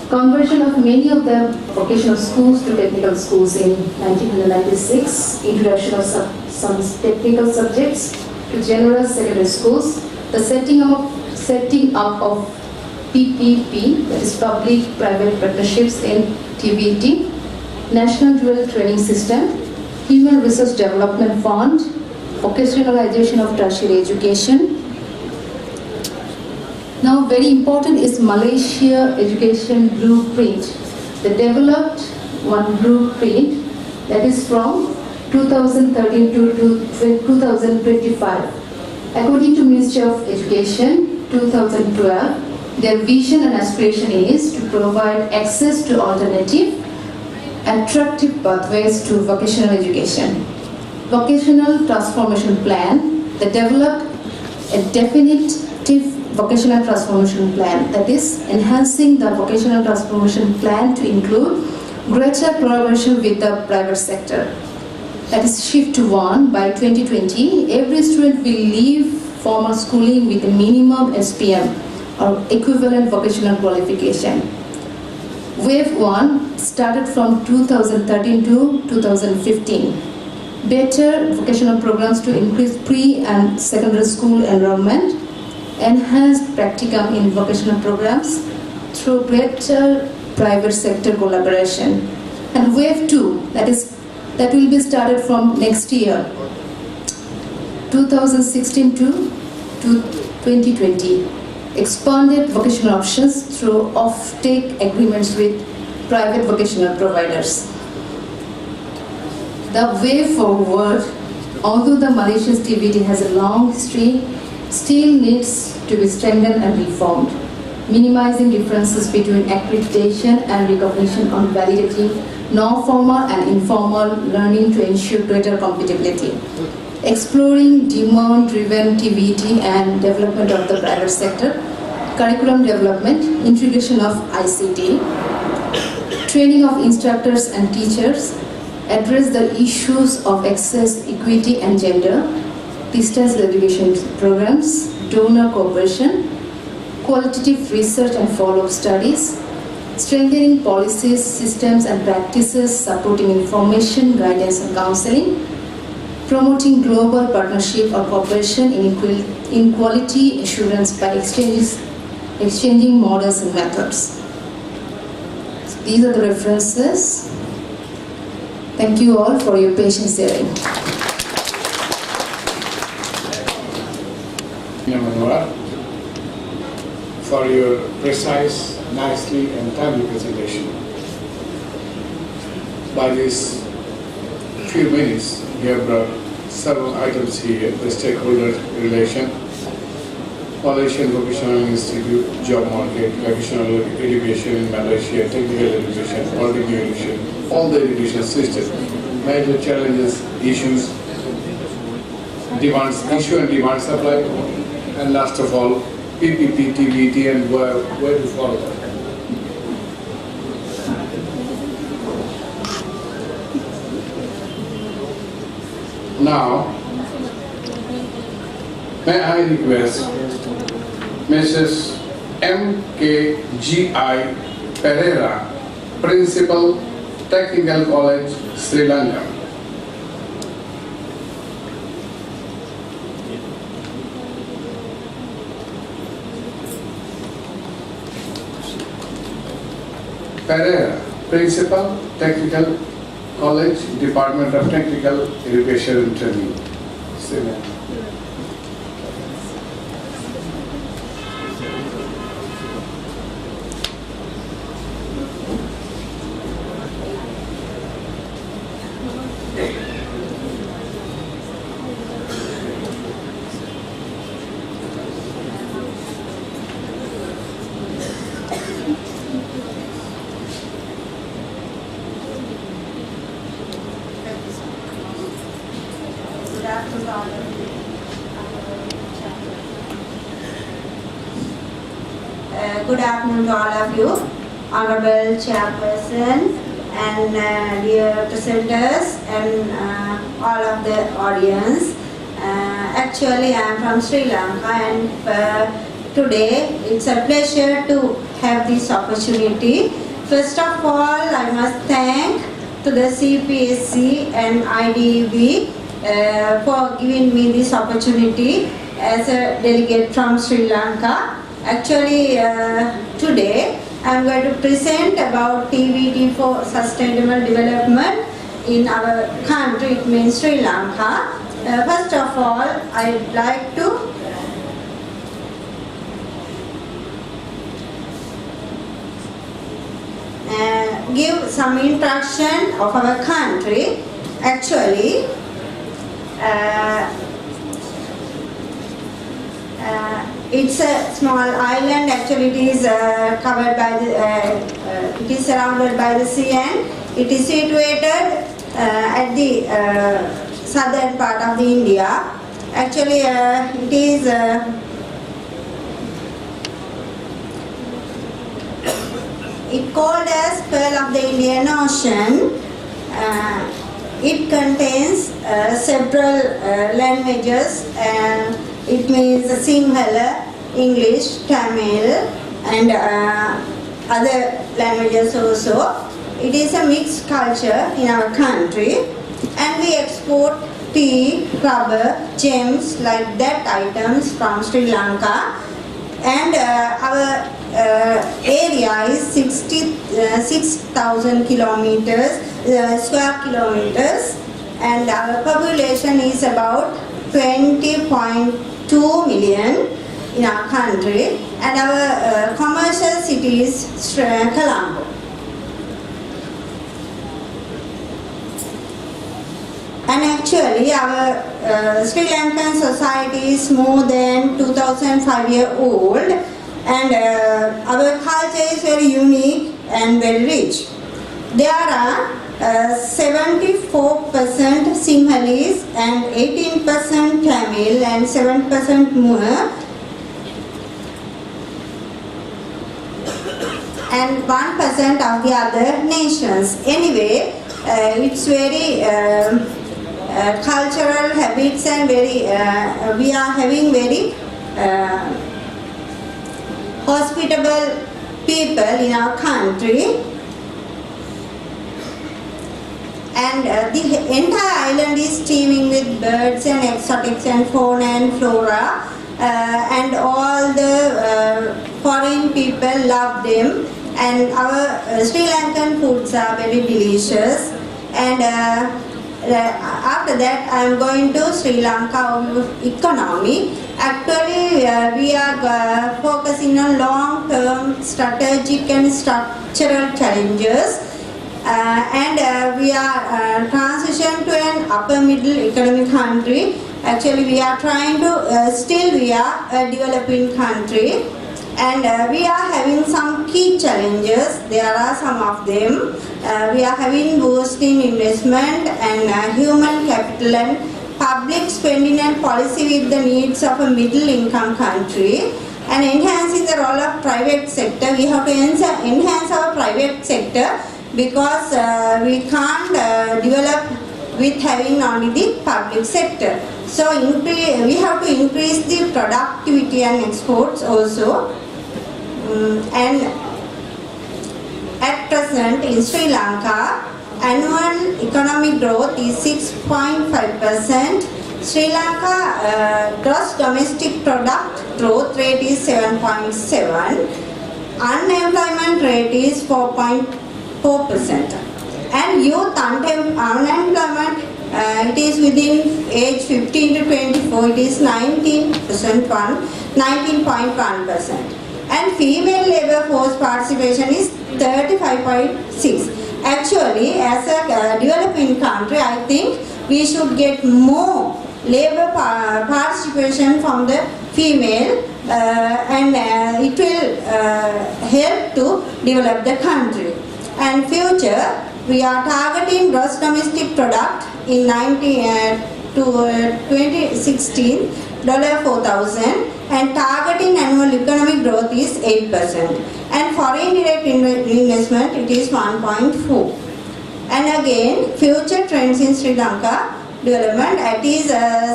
Conversion of many of the vocational schools to technical schools in 1996, introduction of some technical subjects to general secondary schools, the setting up of PPP, that is public-private partnerships in TVET, National Dual Training System, Human Resource Development Fund, vocationalization of tertiary education. Now, very important is Malaysia Education Blueprint. They developed one blueprint that is from 2013 to 2025. According to Ministry of Education, 2012, their vision and aspiration is to provide access to alternative, attractive pathways to vocational education. Vocational transformation plan, they developed a definitive vocational transformation plan, that is enhancing the vocational transformation plan to include greater collaboration with the private sector. That is shift to one. By 2020, every student will leave formal schooling with a minimum SPM or equivalent vocational qualification. Wave 1 started from 2013 to 2015. Better vocational programs to increase pre and secondary school enrollment, enhanced practicum in vocational programs through greater private sector collaboration. And wave 2, that will be started from next year, 2016 to 2020. Expanded vocational options through off-take agreements with private vocational providers. The way forward, although the Malaysian TVET has a long history, still needs to be strengthened and reformed, minimizing differences between accreditation and recognition on validating non-formal and informal learning to ensure greater compatibility. Exploring demand-driven TVET and development of the private sector, curriculum development, integration of ICT, training of instructors and teachers, address the issues of access, equity and gender, distance education programs, donor cooperation, qualitative research and follow-up studies, strengthening policies, systems and practices supporting information, guidance and counseling, promoting global partnership or cooperation in quality assurance by exchanging models and methods. These are the references. Thank you all for your patience hearing. For your precise, nicely and timely presentation. By these few minutes, you have brought several items here: the stakeholder relation, Malaysian Vocational Institute, job market, vocational education in Malaysia, technical education, political education, all the education system, major challenges, issues, demands, issue and demand supply, and last of all, PPP, TVET, and where to follow that. Now, may I request Mrs. M.K.G.I. Pereira, Principal, Technical College, Sri Lanka. Pereira, Principal, Technical College, Department of Technical Education and Training, Sri Lanka. Good afternoon to all of you, Honorable Chairperson and dear presenters and all of the audience. Actually, I am from Sri Lanka, and today it's a pleasure to have this opportunity. First of all, I must thank to the CPSC and IDEB for giving me this opportunity as a delegate from Sri Lanka. Actually, today I am going to present about TVET for sustainable development in our country, it means Sri Lanka. First of all, I would like to give some introduction of our country. Actually, it's a small island. Actually, it is covered by the, it is surrounded by the sea, and it is situated at the southern part of the India. Actually, it is it called as Pearl of the Indian Ocean. It contains several languages, and it means Sinhala, English, Tamil, and other languages also. It is a mixed culture in our country, and we export tea, rubber, gems like that items from Sri Lanka, and our area is 6,000 square kilometers, and our population is about 20.2 million in our country, and our commercial city is Colombo. And actually, our Sri Lankan society is more than 2,005-year-old, and our culture is very unique and very rich. There are 74% Sinhalese and 18% Tamil and 7% Muar and 1% of the other nations. Anyway, it's very cultural habits, and very we are having very hospitable people in our country, and the entire island is teeming with birds and exotics and fauna and flora, and all the foreign people love them, and our Sri Lankan foods are very delicious. And after that, I am going to Sri Lanka economy. Actually, we are focusing on long-term strategic and structural challenges, and we are transition to an upper-middle economic country. Actually, we are trying to, still we are a developing country, and we are having some key challenges. There are some of them. We are having boosting investment and human capital and public spending and policy with the needs of a middle income country, and enhancing the role of private sector. We have to enhance our private sector, because we can't develop with having only the public sector. So we have to increase the productivity and exports also. And at present in Sri Lanka, annual economic growth is 6.5%. Sri Lanka gross domestic product growth rate is 7.7. Unemployment rate is 4.4%. And youth unemployment, it is within age 15 to 24, it is 19.1%. And female labor force participation is 35.6. Actually, as a developing country, I think we should get more labor participation from the female, and it will help to develop the country. And future, we are targeting gross domestic product in 2016 $4,000, and targeting annual economic growth is 8%, and foreign direct investment it is 1.4. And again, future trends in Sri Lanka development, it is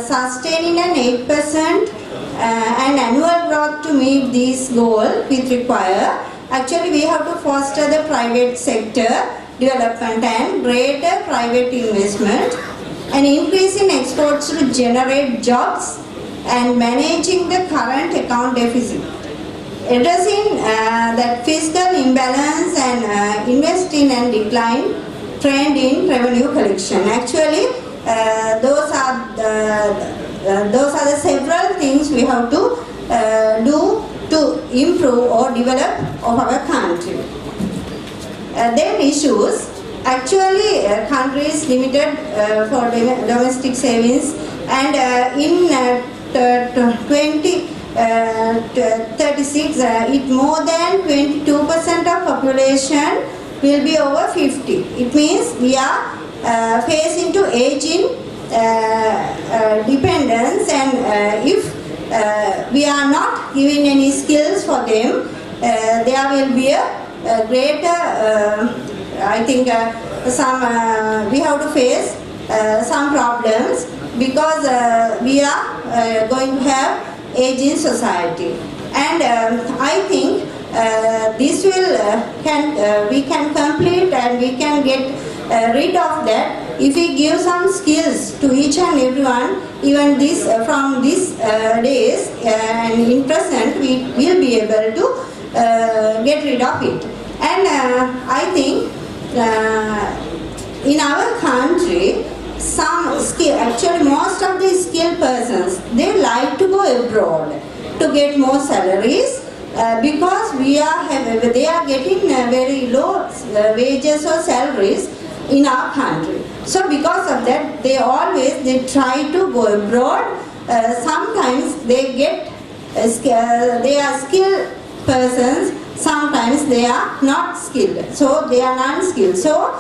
sustaining an 8% and annual growth to meet this goal with require. Actually, we have to foster the private sector development and greater private investment, and increase in exports to generate jobs, and managing the current account deficit. Addressing that fiscal imbalance, and investing and decline trend in revenue collection. Actually, those are the several things we have to do to improve or develop of our country. then issues. Actually, countries limited for domestic savings, and in 2036, it more than 22% of population will be over 50. It means we are facing to aging dependence, and if we are not giving any skills for them, there will be a greater, I think, we have to face some problems, because we are going to have aging society. And I think this will we can complete and we can get rid of that if we give some skills to each and everyone. Even this from these days and in present, we will be able to get rid of it. And I think in our country, actually most of the skilled persons, they like to go abroad to get more salaries, because they are getting very low wages or salaries in our country. So because of that, they try to go abroad. Sometimes they are skilled persons, sometimes they are not skilled, so they are non-skilled. So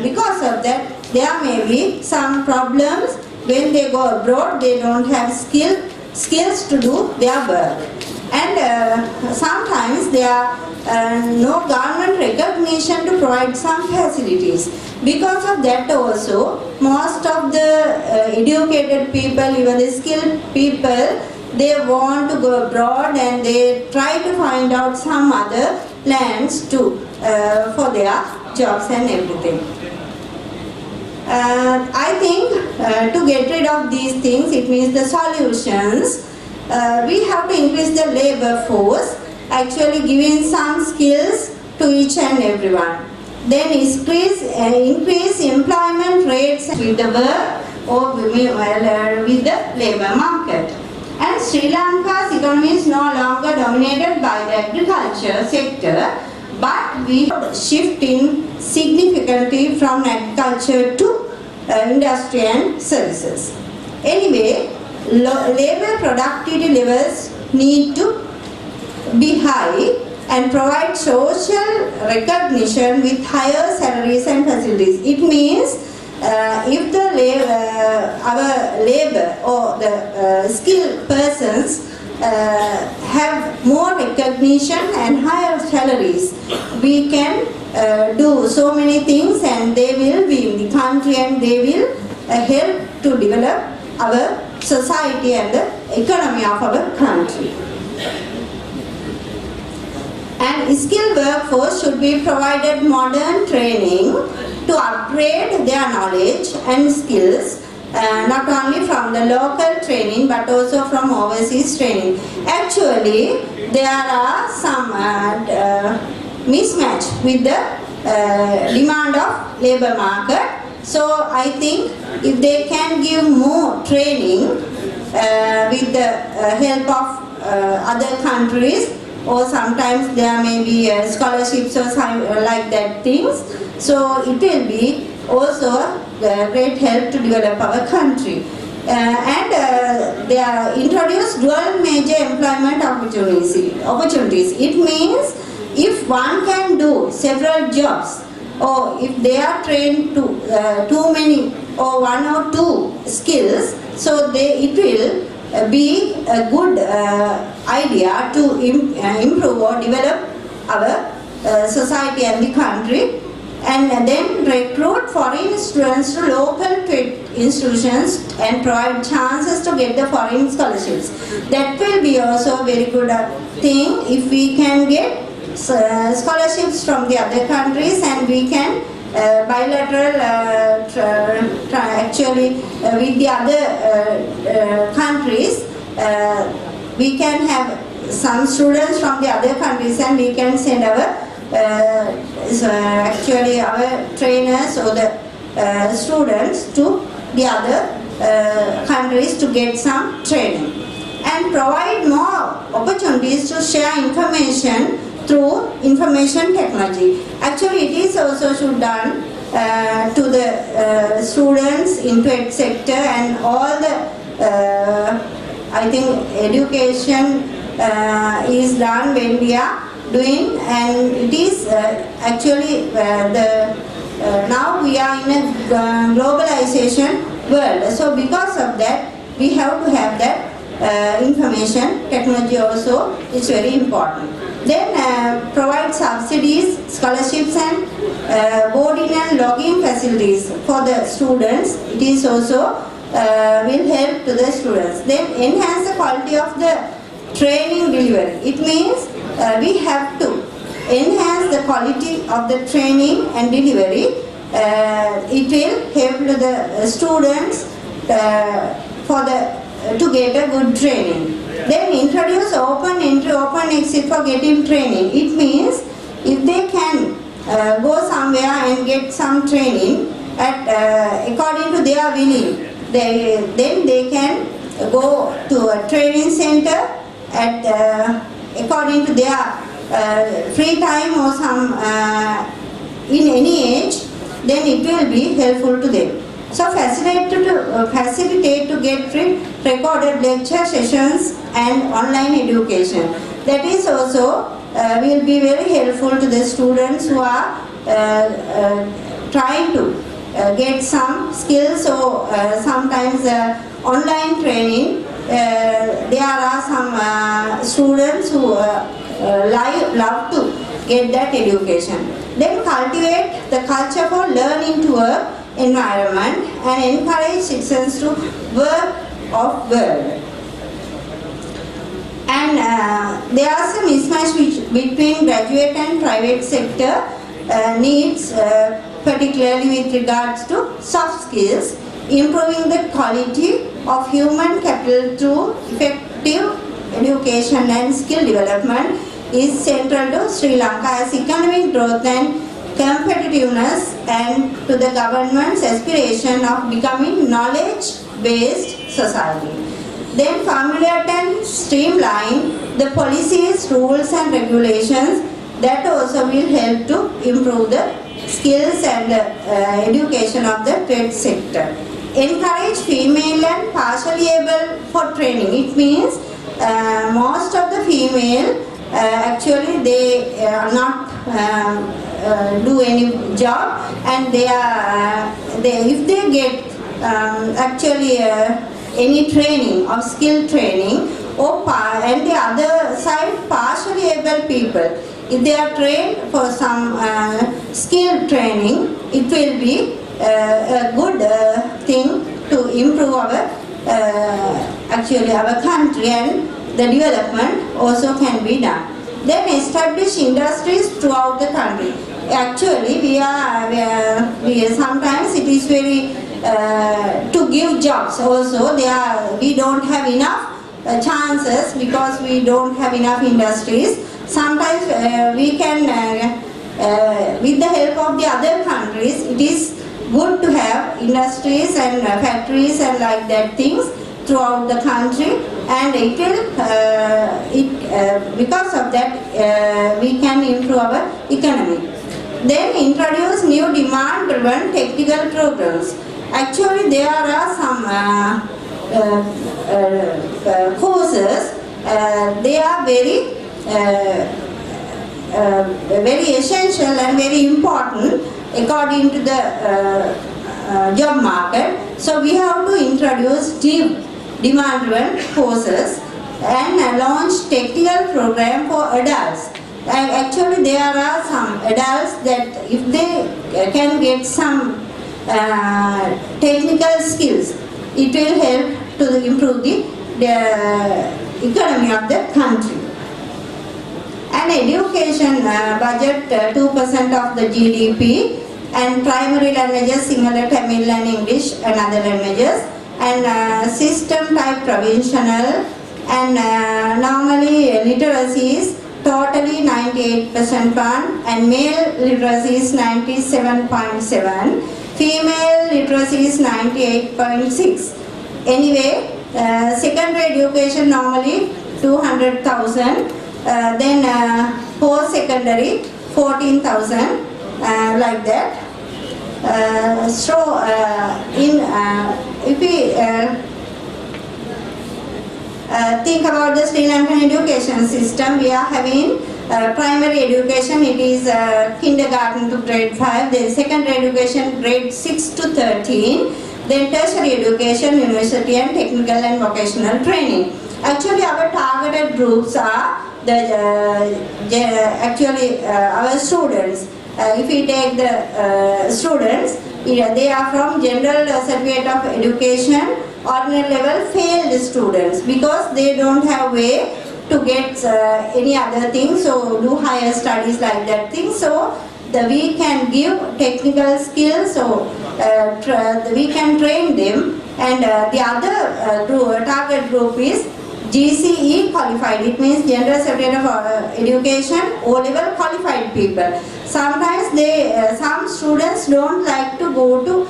because of that, there may be some problems. When they go abroad, they don't have skills to do their work. And sometimes there are no government recognition to provide some facilities. Because of that also, most of the educated people, even the skilled people, they want to go abroad and they try to find out some other lands for their jobs and everything. I think to get rid of these things, it means the solutions, we have to increase the labor force, actually giving some skills to each and everyone. Then increase employment rates with the work or with the labor market. And Sri Lanka's economy is no longer dominated by the agriculture sector, but we are shifting significantly from agriculture to industry and services. Anyway, labor productivity levels need to be high and provide social recognition with higher salaries and facilities. It means if our labor or the skilled persons have more recognition and higher salaries, we can do so many things, and they will be in the country and they will help to develop our society and the economy of our country. And skilled workforce should be provided modern training to upgrade their knowledge and skills, not only from the local training but also from overseas training. Actually, there are some mismatch with the demand of labor market. So I think if they can give more training with the help of other countries, or sometimes there may be scholarships or like that things, so it will be also a great help to develop our country. And they are introduced dual major employment opportunities. It means if one can do several jobs, or if they are trained to too many or one or two skills, so it will be a good idea to improve or develop our society and the country. And then recruit foreign students to local institutions and provide chances to get the foreign scholarships. That will be also a very good thing if we can get scholarships from the other countries, and we can bilateral actually with the other countries, we can have some students from the other countries and we can send our actually our trainers or the students to the other countries to get some training, and provide more opportunities to share information through information technology. Actually, it is also should done to the students in TVET sector and all the I think education is done when we are doing, and it is actually now we are in a globalization world. So because of that, we have to have that information technology also is very important. Then provide subsidies, scholarships and boarding and lodging facilities for the students. It is also will help to the students. Then enhance the quality of the training delivery. It means we have to enhance the quality of the training and delivery. It will help to the students to get a good training. Then introduce open entry, open exit for getting training. It means if they can go somewhere and get some training according to their willing, then they can go to a training center according to their free time or some in any age, then it will be helpful to them. So facilitate to get free recorded lecture sessions and online education. That is also will be very helpful to the students who are trying to get some skills. So sometimes online training, there are some students who love to get that education. Then cultivate the culture for learning to work environment and encourage citizens to work of world. And there are some mismatch between graduate and private sector needs, particularly with regards to soft skills. Improving the quality of human capital through effective education and skill development is central to Sri Lanka's economic growth and competitiveness, and to the government's aspiration of becoming knowledge-based society. Then formulate and streamline the policies, rules and regulations that also will help to improve the skills and education of the TVET sector. Encourage female and partially able for training. It means most of the female actually they are not do any job, and if they get actually any training or skill training, and the other side partially able people, if they are trained for some skill training, it will be a good thing to improve our actually our country, and the development also can be done. Then establish industries throughout the country. Actually, we sometimes it is very to give jobs also. We don't have enough chances because we don't have enough industries. Sometimes we can, with the help of the other countries, it is good to have industries and factories and like that things throughout the country, and it will because of that we can improve our economy. Then introduce new demand-driven technical programs. Actually, there are some courses. They are very very essential and very important according to the job market. So we have to introduce new demand-driven courses and launch technical program for adults. Actually, there are some adults that if they can get some technical skills, it will help to improve the economy of the country. And education budget 2% of the GDP, and primary languages Sinhala, Tamil and English and other languages, and system type provisional, and normally literacy is totally 98% one, and male literacy is 97.7, female literacy is 98.6. Anyway, secondary education normally 200,000, then post-secondary 14,000, like that. If we think about the Sri Lankan education system, we are having primary education, it is kindergarten to grade 5, then secondary education grade 6 to 13, then tertiary education, university and technical and vocational training. Actually our targeted groups are our students. If we take the students, they are from general certificate of education, ordinary level failed students, because they don't have way to get any other thing, so do higher studies like that thing. So we can give technical skills, so we can train them. And the other target group is GCE qualified. It means General Certificate of Education O-level qualified people. Sometimes some students don't like to go to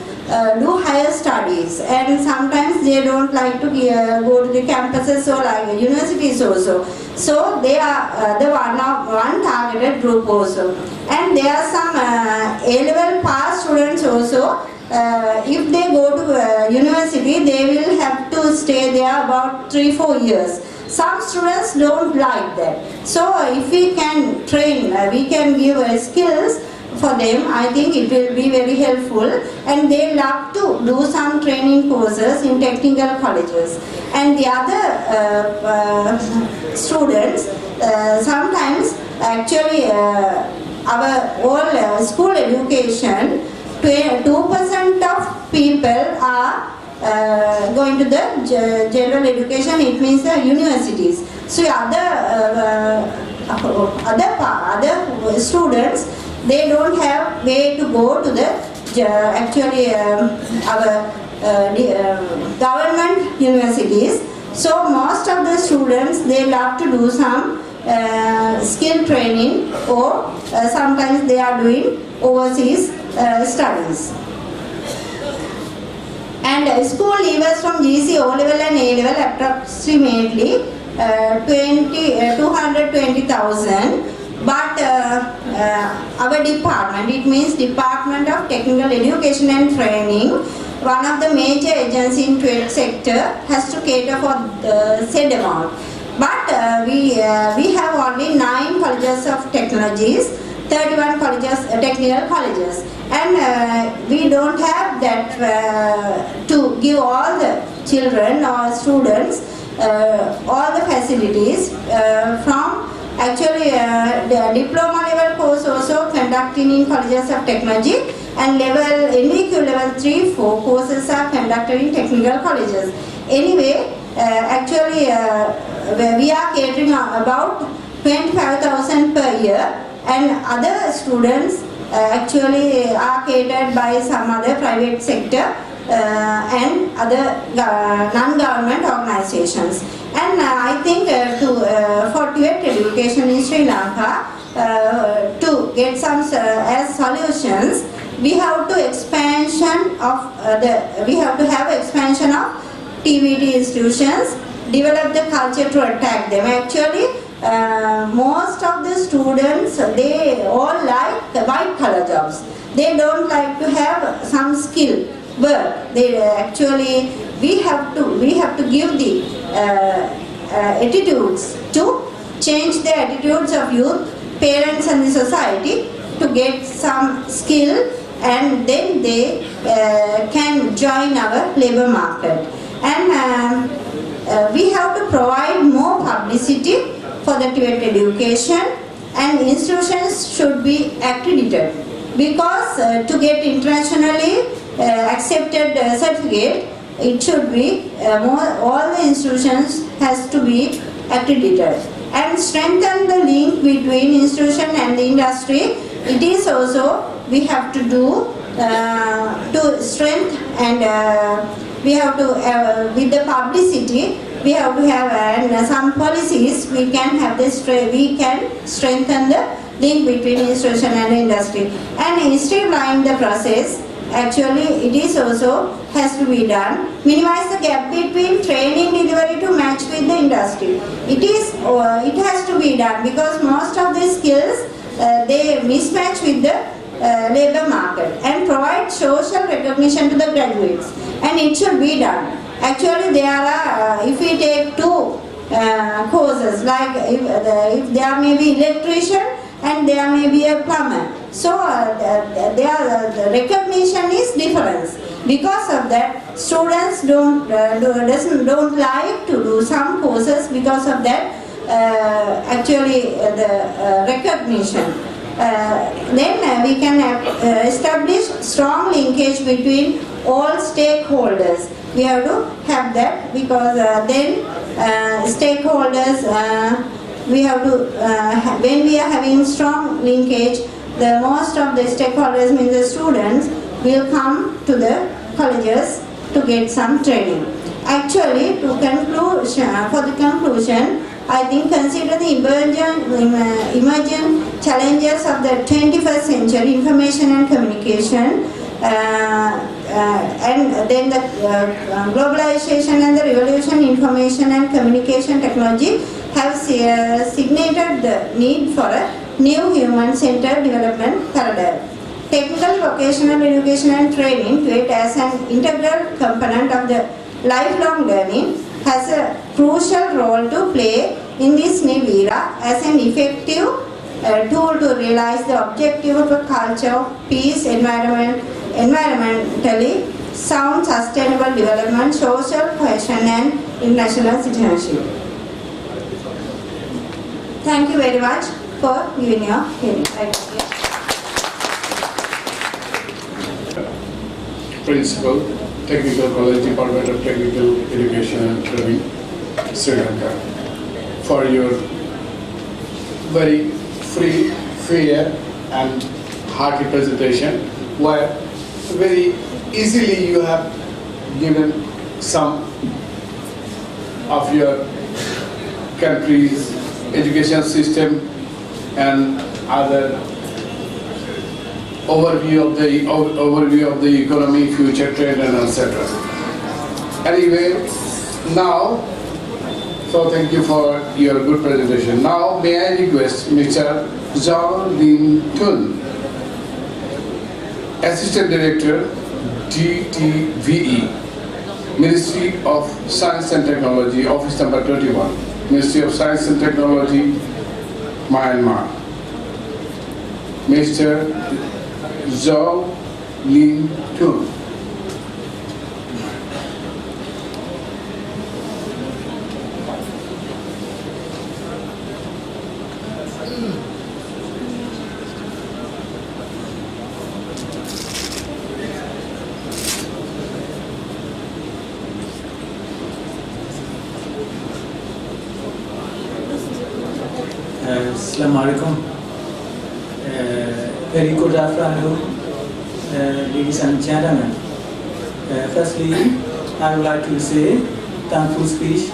do higher studies, and sometimes they don't like to go to the campuses or like universities also. So they are the one targeted group also. And there are some A-level pass students also. If they go to university, they will have to stay there about 3-4 years. Some students don't like that. So if we can train, we can give skills for them, I think it will be very helpful. And they love to do some training courses in technical colleges. And the other students, sometimes actually our whole school education, 2% of people are going to the general education, it means the universities. So other students, they don't have way to go to the our government universities. So most of the students, they love to do some skill training, or sometimes they are doing overseas studies. And school leavers from GC O-level and A-level approximately 220,000. But our department, it means Department of Technical Education and Training, one of the major agencies in TVET sector, has to cater for said amount. But we have only 9 colleges of technologies, 31 colleges, technical colleges, and we don't have that to give all the children or students all the facilities from. Actually, the diploma level course also conducting in colleges of technology, and NVQ level 3-4 courses are conducted in technical colleges. Anyway, actually we are catering about 25,000 per year, and other students actually are catered by some other private sector and other non-government organizations. And I think for TVET education in Sri Lanka, to get some as solutions, we have to have expansion of TVET institutions, develop the culture to attract them. Actually, most of the students, they all like white collar jobs. They don't like to have some skill work. They actually, we have to give the attitudes, to change the attitudes of youth, parents and the society, to get some skill, and then they can join our labor market. And we have to provide more publicity for the TVET education, and institutions should be accredited, because to get internationally accepted certificate, it should be all the institutions has to be accredited. And strengthen the link between institution and the industry. It is also we have to do to strengthen, and we have to with the publicity, we have to have and some policies. We can have this. We can strengthen the link between institution and industry, and streamline the process. Actually, it is also has to be done. Minimize the gap between training delivery to match with the industry. It has to be done because most of the skills they mismatch with the labor market, and provide social recognition to the graduates, and it should be done. Actually, there are if we take two courses, like if there may be electrician and there may be a plumber, so the recognition is difference. Because of that, students don't like to do some courses because of that. Actually, the recognition. Then we can establish strong linkage between all stakeholders. We have to have that, because then stakeholders, we have to, when we are having strong linkage, the most of the stakeholders, means the students, will come to the colleges to get some training. Actually, for the conclusion, I think consider the emerging challenges of the 21st century, information and communication, and then the globalization and the revolution in information and communication technology have signified the need for a new human-centered development paradigm. Technical vocational education and training, TVET, as an integral component of the lifelong learning, has a crucial role to play in this new era as an effective tool to realize the objective of a culture of peace, environmentally sound, sustainable development, social cohesion, and international citizenship. Thank you very much for giving your hearing. Principal, Technical College, Department of Technical Education and Training, Sri Lanka, for your very free, fair and hearty presentation, where very easily you have given some of your country's education system and other overview of the economy, future trend, and etc. Anyway, now, so thank you for your good presentation. Now, may I request Mr. Zhao Lin Tun, Assistant Director, TVET, Ministry of Science and Technology, Office number 21, Ministry of Science and Technology, Myanmar. Mr. Zhao Lin Tun. Assalamu alaikum. Very good afternoon, ladies and gentlemen. Firstly, I would like to say thankful speech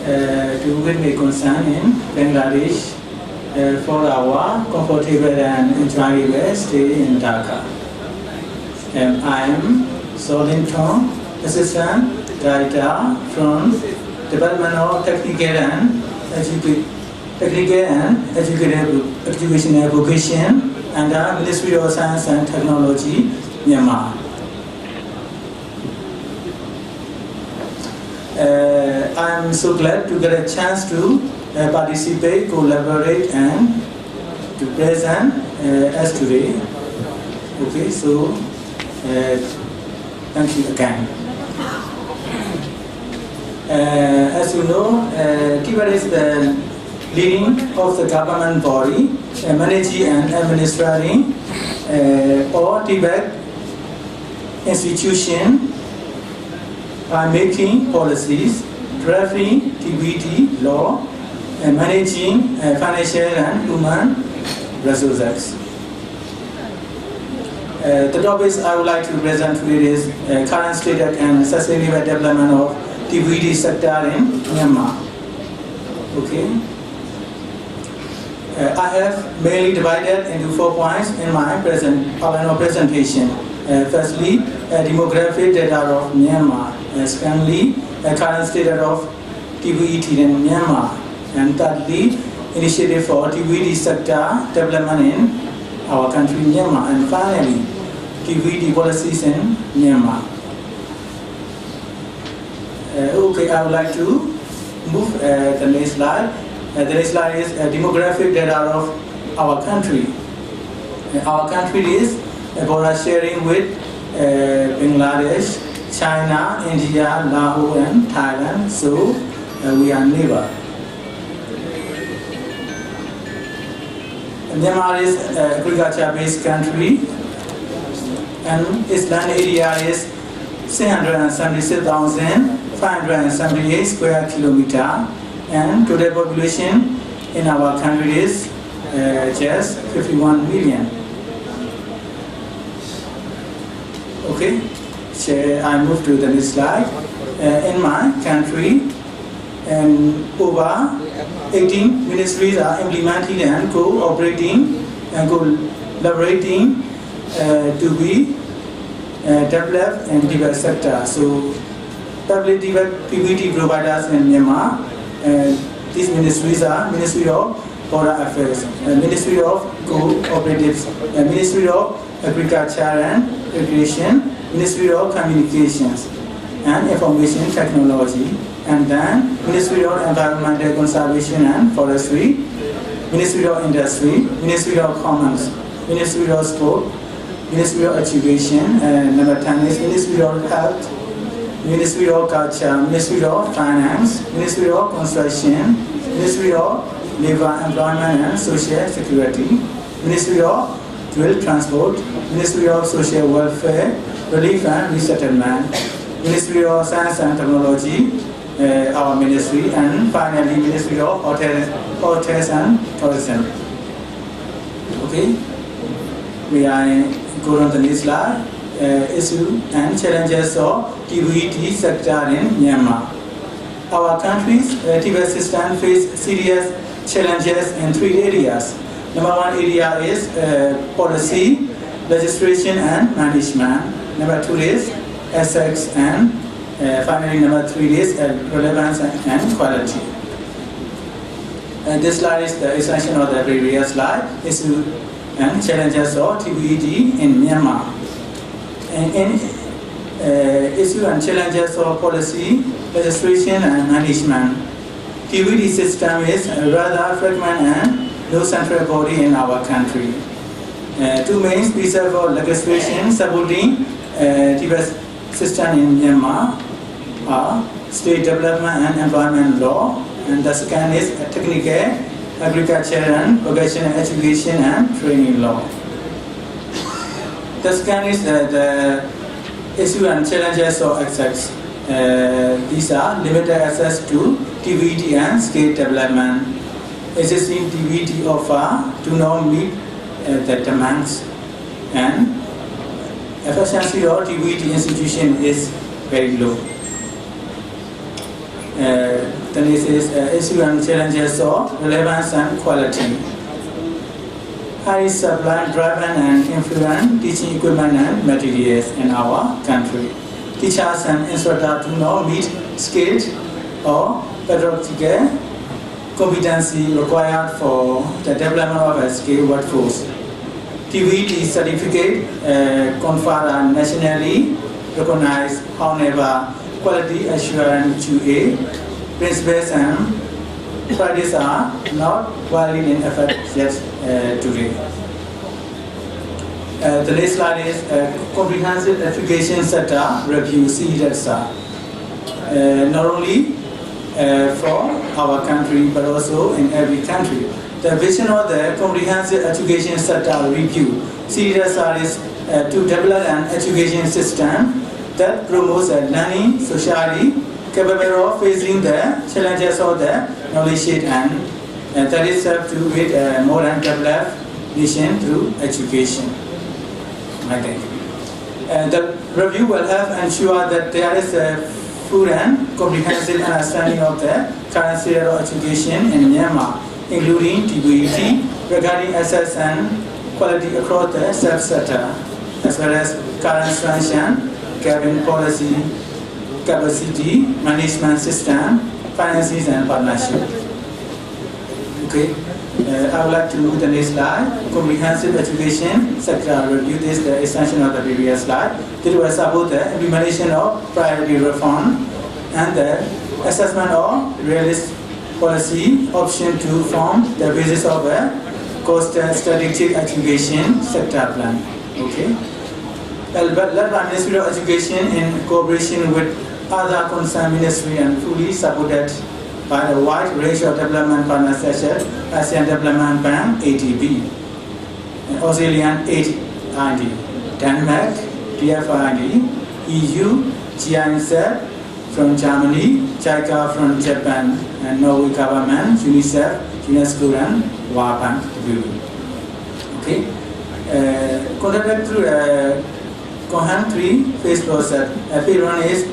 to with my concern in Bangladesh for our comfortable and enjoyable stay in Dhaka. I am Solin Tong, Assistant Director from Department of Technical and Education and Vocation and the Ministry of Science and Technology, Myanmar. I am so glad to get a chance to participate, collaborate, and to present as today. Okay, so thank you again. As you know, TVET is the leading of the government body, managing and administering all TVET institution by making policies, drafting TVET law, and managing financial and human resources. The topics I would like to present today is current status and sustainable development of TVET sector in Myanmar. Okay. I have mainly divided into 4 points in my presentation. Firstly, demographic data of Myanmar. Secondly, current status of TVET in Myanmar. And thirdly, initiative for TVET sector development in our country, Myanmar. And finally, TVET policies in Myanmar. Okay, I would like to move the next slide. The next slide is demographic data of our country. Our country is border sharing with Bangladesh, China, India, Laos, and Thailand. So we are neighbor. Myanmar is an agriculture-based country, and its land area is 676,578 square kilometer, and total population in our country is just 51 million. Okay, so I move to the next slide. In my country, over 18 ministries are implementing and cooperating and collaborating to be developed and developed sector. So, public TVET providers in Myanmar, these ministries are Ministry of Border Affairs, Ministry of Cooperatives, Ministry of Agriculture and Recreation, Ministry of Communications and Information Technology, and then Ministry of Environmental Conservation and Forestry, Ministry of Industry, Ministry of Commerce, Ministry of Sport, Ministry of Education, number 10 is Ministry of Health, Ministry of Culture, Ministry of Finance, Ministry of Construction, Ministry of Labour, Employment and Social Security, Ministry of Rail Transport, Ministry of Social Welfare, Relief and Resettlement, Ministry of Science and Technology, our ministry, and finally Ministry of Hotels and Tourism. Okay, we are going on the next slide. Issue and challenges of TVET sector in Myanmar. Our country's TVET system faces serious challenges in 3 areas. Number 1 area is policy, legislation and management. Number 2 is ethics, and finally number 3 is relevance and quality. This slide is the extension of the previous slide, issue and challenges of TVET in Myanmar. In issue and challenges of policy, legislation and management, TVET system is rather fragmented and no central body in our country. 2 main pieces of legislation supporting TVET system in Myanmar are state development and environment law, and the second is technical, agriculture and vocational education and training law. The second is the issue and challenges of access. These are limited access to TVET and skill development. Existing TVET offer do not meet the demands, and efficiency of TVET institution is very low. The next is issue and challenges of relevance and quality. High supply driven and influent teaching equipment and materials in our country. Teachers and instructors do not meet skilled or pedagogical competency required for the development of a skilled workforce. TVET certificate conferred are nationally recognized, however, quality assurance QA principles and practice are not widely in effect yet today. The next slide is comprehensive education sector review, CEDEXA. Not only for our country but also in every country. The vision of the comprehensive education sector review, CEDEXA, is to develop an education system that promotes a learning society capable of facing the challenges of the knowledge and that is served to build a more and developed nation through education. I think. The review will help ensure that there is a full and comprehensive understanding of the current state of education in Myanmar, including TVET, regarding access and quality across the sub-sector. as well as current function, cabin policy, capacity, management system, finances and partnership. Okay, I would like to move the next slide. Comprehensive education sector review. This is the extension of the previous slide. This was about the implementation of priority reform and the assessment of realist policy option to form the basis of a cost strategic education sector plan. Okay. Led by Ministry of Education in cooperation with other concerned ministry and fully supported by a wide range of development partners such as ASEAN Development Bank, ADB, Australian Aid ID, Denmark, DFID, EU, GIZ from Germany, JICA from Japan, and Norway government, UNICEF, UNESCO, and World Bank. Okay. Conducted through a Cohen 3-phase process. Phase 1 is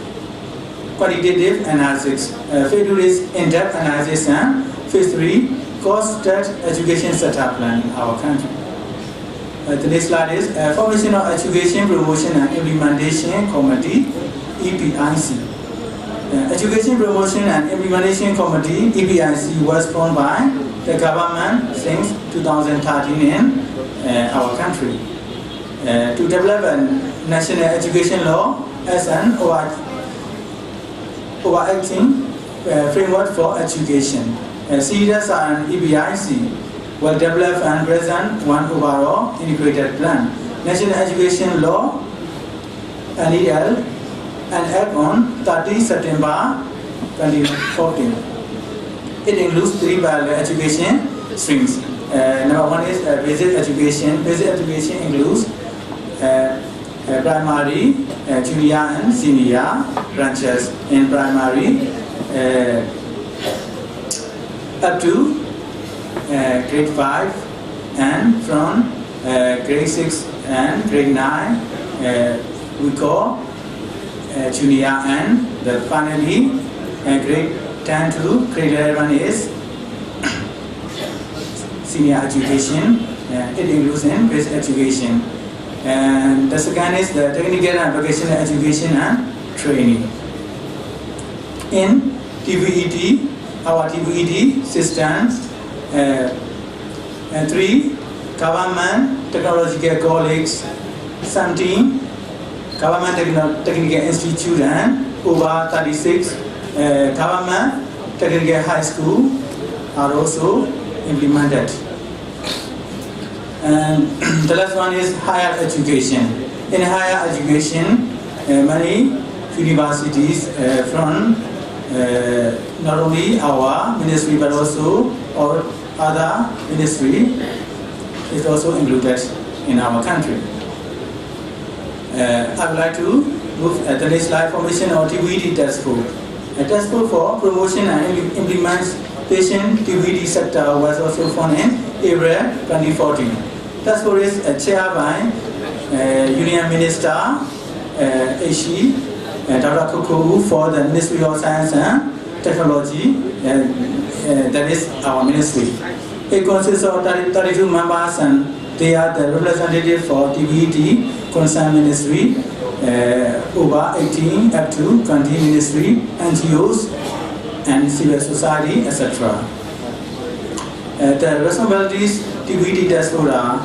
quantitative analysis. Phase 2 is in-depth analysis, and Phase 3 cost-based education setup plan in our country. The next slide is Formation of Education Promotion and Implementation Committee, EPIC. Education Promotion and Implementation Committee, EPIC, was formed by the government since 2013 in our country to develop a national education law as an overarching framework for education. CEDAS and EPIC will develop and present one overall integrated plan. National Education Law, NEL, and Act on 30 September 2014. It includes 3 parallel education streams. Number 1 is basic education. Basic education includes primary, junior, and senior branches. In primary, up to grade 5, and from grade 6 and grade 9, we call junior, and finally grade 10 to grade 11 is senior education. It includes in basic education. And the second is the technical and vocational education and training. In TVET, our TVET systems, 3 government technological colleges, 17 government technical institute, and over 36 government technical high school are also implemented. And the last one is higher education. In higher education, many universities from not only our ministry but also our other ministry is also included in our country. I would like to move at the next slide. Formation of TVET task force. A task force for promotion and implementation TVET sector was also formed in April 2014. Task force is chaired by Union Minister Ashi Dr. Kuku for the Ministry of Science and Technology. That is our ministry. It consists of 32 members, and they are the representative for TVET concerned ministry, over 18 up to 20 ministry, NGOs, and civil society, etc. The responsibilities TVET task force are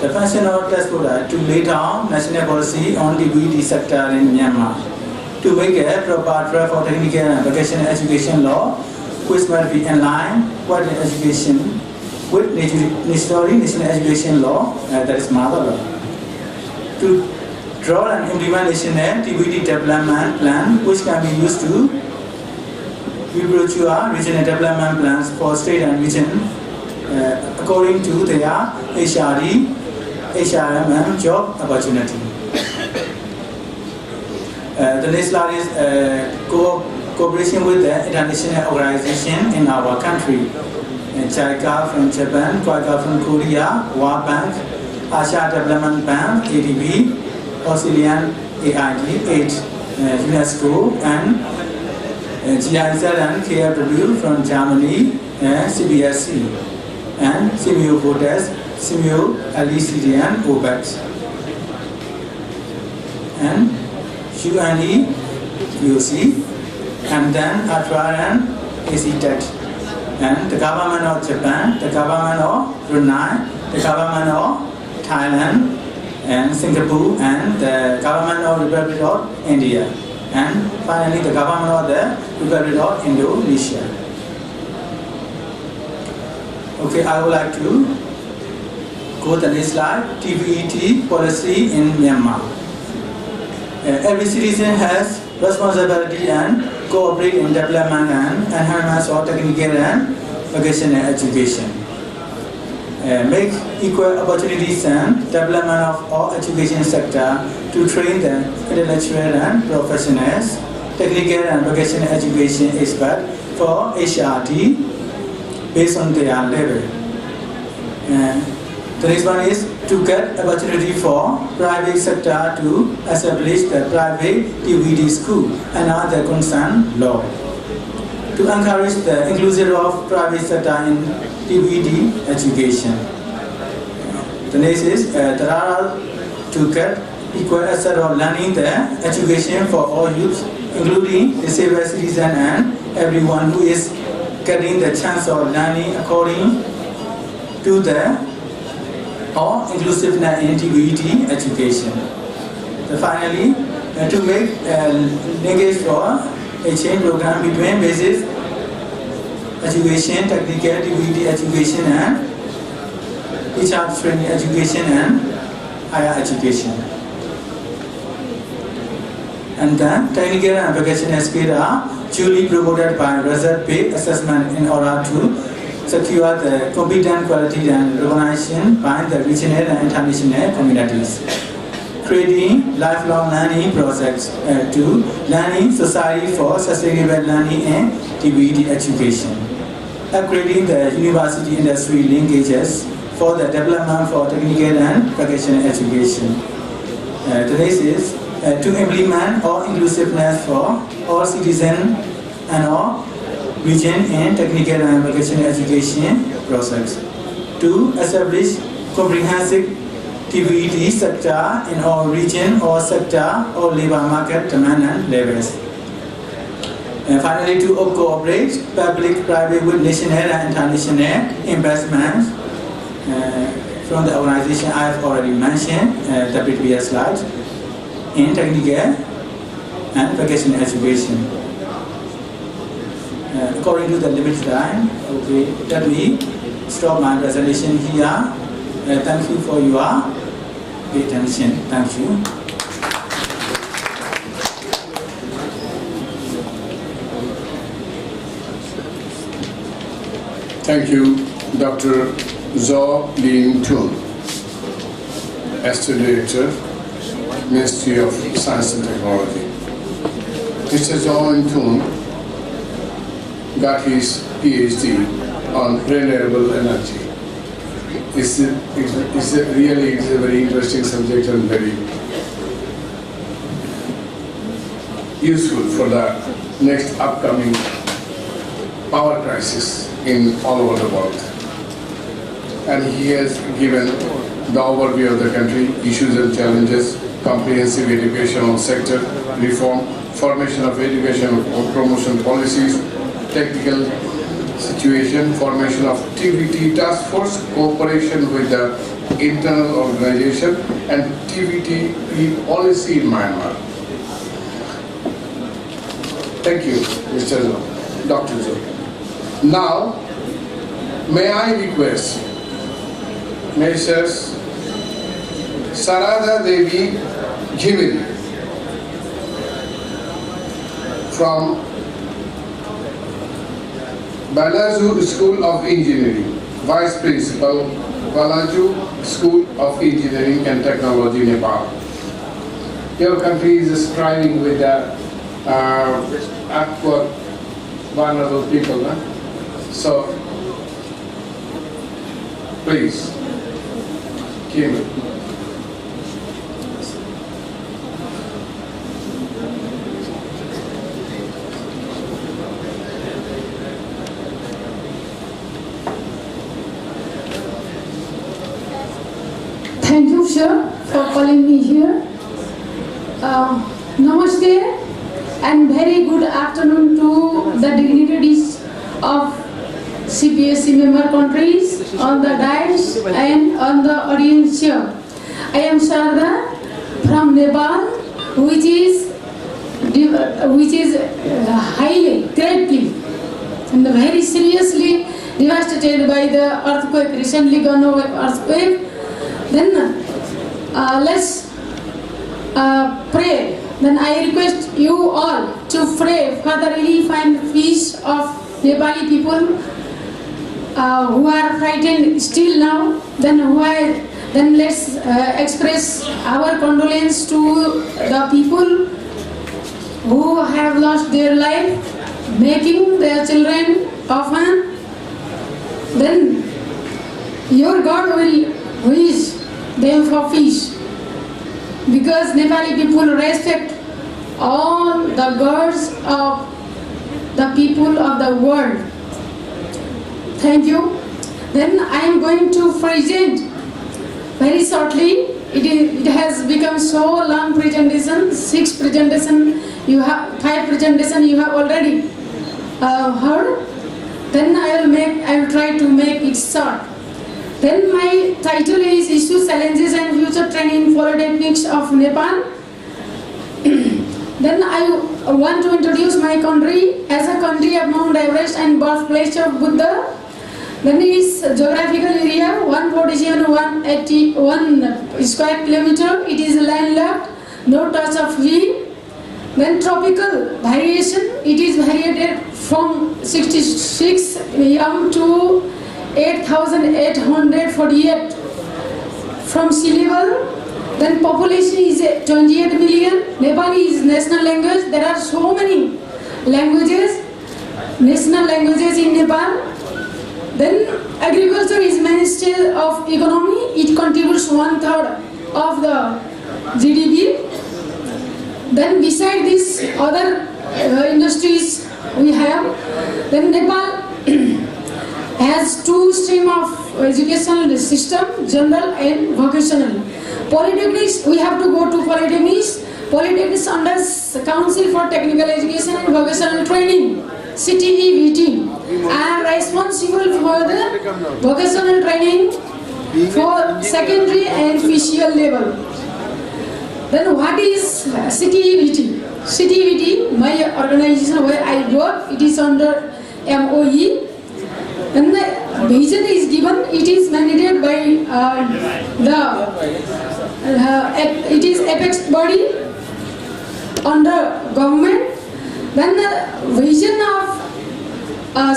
the function of task force are to lay down national policy on TVET sector in Myanmar, to make a proper draft for technical and vocational education law, which must be in line with the education with national education law, that is mother law. To draw and implement national TVET development plan, which can be used to reproduce regional development plans for state and region according to their HRD, HRMM job opportunity. The next slide is cooperation with the international organization in our country. JICA from Japan, JICA from Korea, World Bank, Asia Development Bank, ADB, Australian AID, UNESCO, and GIZ and KFW from Germany, CBSC, and CMU voters, CMU, LECD, and OPEX. and UNE VOC, and then ATRA and ACTET, and the government of Japan, the government of Brunei, the government of Thailand, and Singapore, and the government of Republic of India, and finally the government of the Republic of Indonesia. Okay, I would like to go to the next slide. TVET policy in Myanmar. Every citizen has responsibility and cooperate in development and enhancement of technical and vocational education. Make equal opportunities and development of all education sector to train the intellectual and professionals, technical and vocational education experts for HRT based on their level. The next one is to get opportunity for private sector to establish the private TVET school and other concerned law. To encourage the inclusion of private sector in TVET education. The next is there are to get equal access of learning the education for all youth, including disabled citizens and everyone who is getting the chance of learning according to the or inclusiveness in TVET education. Finally, to make linkage for a change program between basic education, technical TVET education, and teacher training education and higher education. And then technical and vocational skills are duly promoted by result-based assessment in order to secure the competent quality and recognition by the regional and international communities. Creating lifelong learning projects to learning society for sustainable learning and TVET education. Upgrading the university industry linkages for the development for technical and vocational education. The next is to implement all inclusiveness for all citizens and all region in technical and vocational education process. To establish comprehensive TVET sector in all region or sector or labor market demand and levels. And finally, to cooperate public-private with national and international investments from the organization I have already mentioned the previous slide in technical and vocational education. According to the limited time, okay, let me stop my presentation here. Thank you for your attention. Thank you. Thank you, Dr. Zo Lin Tun, Assistant Director, Ministry of Science and Technology. Mr. Zo Lin Tun got his PhD on renewable energy. It's a very interesting subject and very useful for the next upcoming power crisis in all over the world. And he has given the overview of the country, issues and challenges, comprehensive educational sector reform, formation of education promotion policies, technical situation, formation of TVET task force, cooperation with the internal organization, and TVET policy in Myanmar. Thank you, Mr. Zo, Dr. Zo. Now, may I request Mrs. Sarada Devi Jivin from Balaju School of Engineering, Vice Principal, Balaju School of Engineering and Technology, Nepal. Your country is striving with the backward, vulnerable people. So, please, keep it. Thank you, sir, for calling me here. Namaste and very good afternoon to the dignitaries of CPSC member countries on the dais and on the audience here. I am Sharda from Nepal, which is highly, greatly and very seriously devastated by the earthquake, recently gone over earthquake. Then let's pray. Then I request you all to pray for the relief and peace of Nepali people who are frightened still now. Then let's express our condolence to the people who have lost their life, making their children orphan. Then your God will wish them for peace, because Nepali people respect all the gods of the people of the world. Thank you. Then I am going to present very shortly. It has become so long presentation, 6 presentation you have, 5 presentation you have already heard. Then I will try to make it short. Then my title is Issues, Challenges and Future Training Polytechnics of Nepal. Then I want to introduce my country as a country of Mount Everest and birthplace of Buddha. Then its geographical area 147,181 square kilometer. It is landlocked, no touch of sea. Then tropical variation, it is variated from 66 m to 8,848 from sea level. Then population is 28 million. Nepali is national language. There are so many languages, national languages in Nepal. Then agriculture is mainstay of economy. It contributes 1/3 of the GDP. Then beside this, other industries we have. Then Nepal has 2 streams of educational system, general and vocational. Polytechnics, we have to go to polytechnics. Polytechnics under Council for Technical Education and Vocational Training, TVET. I am responsible for the vocational training for secondary and official level. Then what is CTVT? CTVT, my organization where I work, it is under MOE. And the vision is given, it is mandated by it is apex body under government. Then the vision of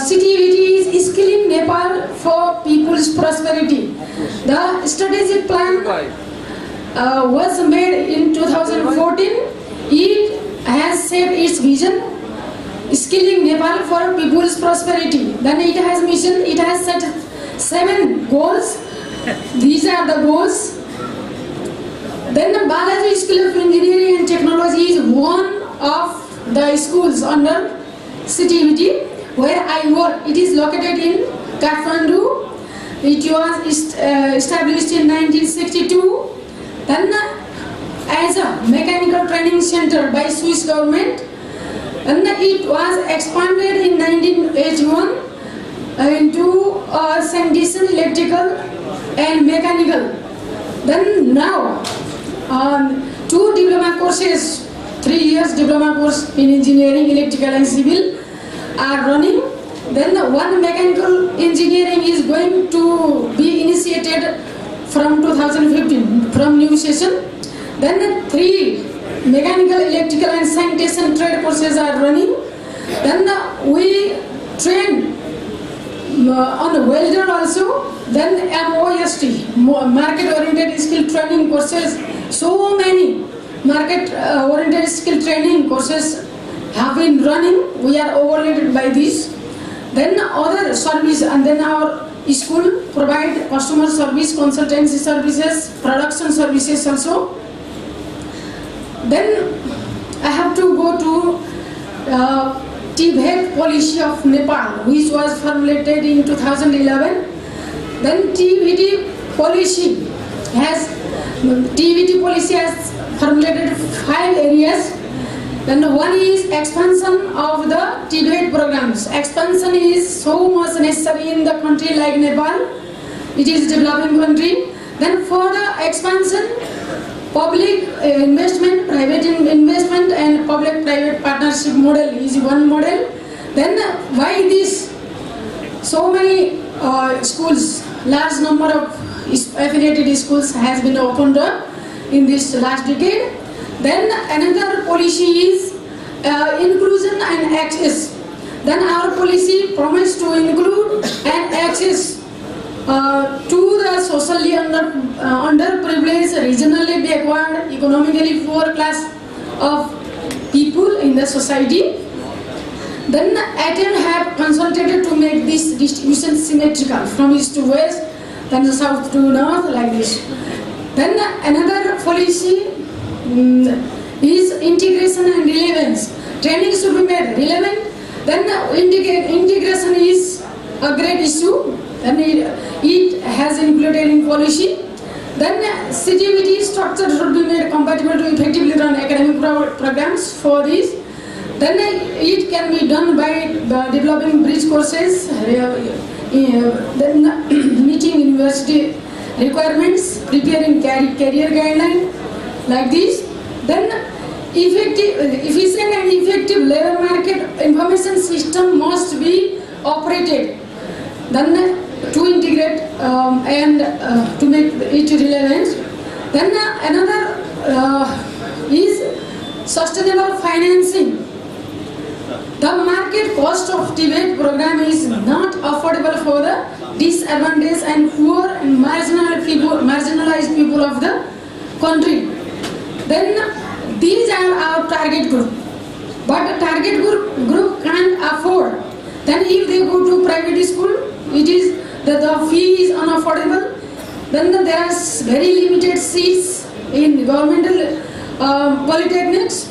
CTVT is skilling Nepal for people's prosperity. The strategic plan was made in 2014. It has set its vision, skilling Nepal for people's prosperity. Then it has mission, it has set 7 goals. These are the goals. Then the Balaji School of Engineering and Technology is one of the schools under CTVT where I work. It is located in Kathmandu. It was established in 1962. Then as a mechanical training center by Swiss government. And it was expanded in 1981 into sanitation, electrical and mechanical. Then now 2 diploma courses, 3 years diploma course in engineering, electrical and civil are running. Then 1 mechanical engineering is going to be initiated from 2015 from new session. Then 3 mechanical, electrical and sanitation trade courses are running. Then we train on the welder also. Then MOST, market oriented skill training courses. So many market oriented skill training courses have been running. We are overloaded by this. Then other service, and then our school provide customer service, consultancy services, production services also. Then I have to go to TVET policy of Nepal, which was formulated in 2011. Then TVET policy has formulated 5 areas. Then one is expansion of the TVET programs. Expansion is so much necessary in the country like Nepal. It is developing country. Then for the expansion, public investment, private investment and public-private partnership model is one model. Then why this? So many schools, large number of affiliated schools has been opened up in this last decade. Then another policy is inclusion and access. Then our policy promised to include and access to the socially underprivileged, regionally backward, economically poor class of people in the society. Then ATM have consulted to make this distribution symmetrical from east to west, then the south to north, like this. Then another policy is integration and relevance. Training should be made relevant. Then integration is a great issue. Then it has included in policy. Then CTVT structure should be made compatible to effectively run academic programs for this. Then it can be done by developing bridge courses, then meeting university requirements, preparing career guidelines, like this. Then efficient and effective labor market information system must be operated. Then to integrate and to make it relevant. Then another is sustainable financing. The market cost of TVET program is not affordable for the disadvantaged and poor and marginalized people of the country. Then these are our target group. But the target group can't afford. Then if they go to private school, it is the fee is unaffordable. Then there are very limited seats in governmental polytechnics.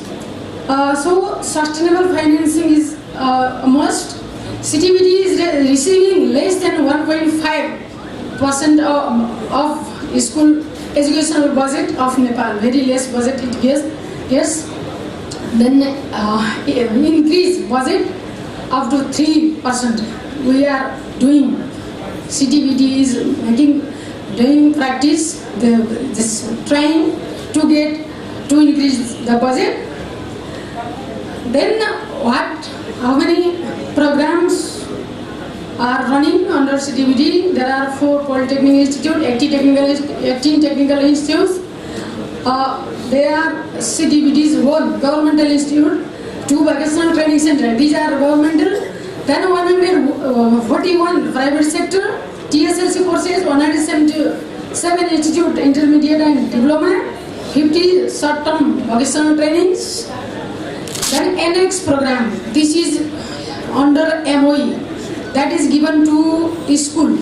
So sustainable financing is a must. CTVT is receiving less than 1.5% of school educational budget of Nepal. Very less budget it gives. Yes. Then increase budget up to 3%. We are doing. CTVT is doing practice. This trying to increase the budget. Then how many programs are running under CTVT? There are 4 polytechnic institutes, 18 technical institutes. They are CTVT's one governmental institute, 2 vocational training centers. These are governmental. Then 141 private sector, TSLC courses, 177 institute intermediate and diploma, 50 short-term vocational trainings. Then NX program, this is under MOE, that is given to school,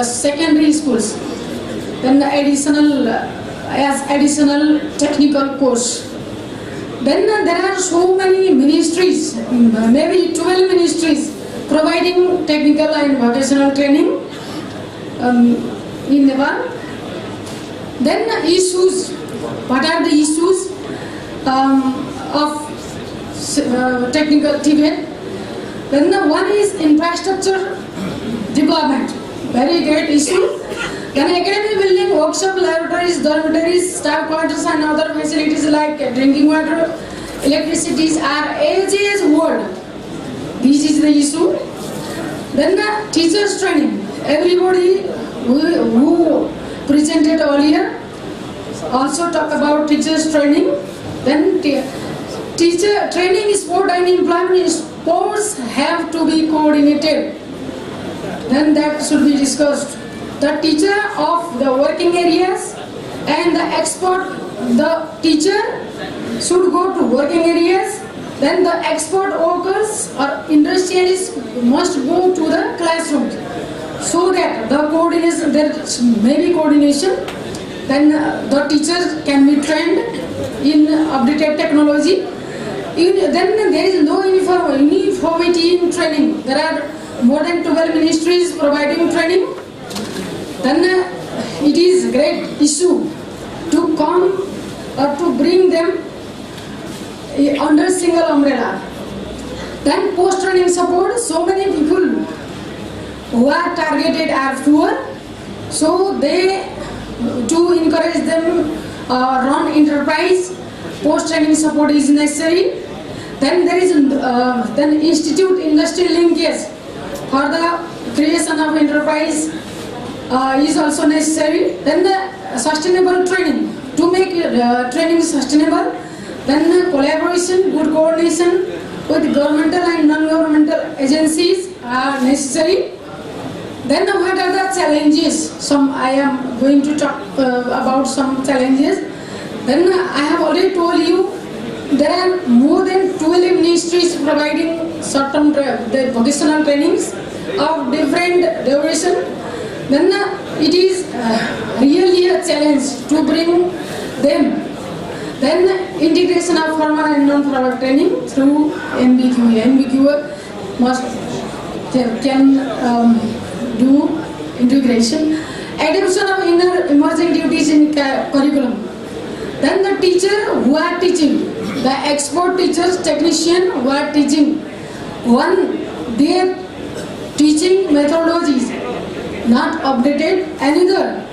secondary schools. Then additional technical course. Then there are so many ministries, maybe 12 ministries providing technical and vocational training in Nepal. Then issues, what are the issues of technical TVET? Then one is infrastructure development, very great issue. Then academic building, workshop, laboratories, dormitories, staff quarters and other facilities like drinking water, electricity are as old. This is the issue. Then the teachers training. Everybody who presented earlier also talk about teachers training. Then teacher training, sport and employment sports have to be coordinated. Then that should be discussed. The teacher of the working areas and the expert, the teacher should go to working areas. Then the expert workers or industrialists must go to the classroom, so that the coordination, there may be coordination. Then the teacher can be trained in updated technology. Then there is no uniformity in training. There are more than 12 ministries providing training. Then it is great issue to come to bring them under single umbrella. Then post-training support, so many people who are targeted are poor, so they to encourage them run enterprise, post-training support is necessary. Then there is then institute industry linkage for the creation of enterprise is also necessary. Then the sustainable training to make training sustainable. Then collaboration, good coordination with governmental and non-governmental agencies are necessary. Then what are the challenges? Some I am going to talk about some challenges. Then I have already told you there are more than 12 ministries providing short-term vocational trainings of different duration. Then it is really a challenge to bring them. Then integration of formal and non-formal training through MBQ. MBQ must can do integration. Adoption of inner emerging duties in curriculum. Then the teacher who are teaching, the expert teachers, technician who are teaching, their teaching methodologies not updated, another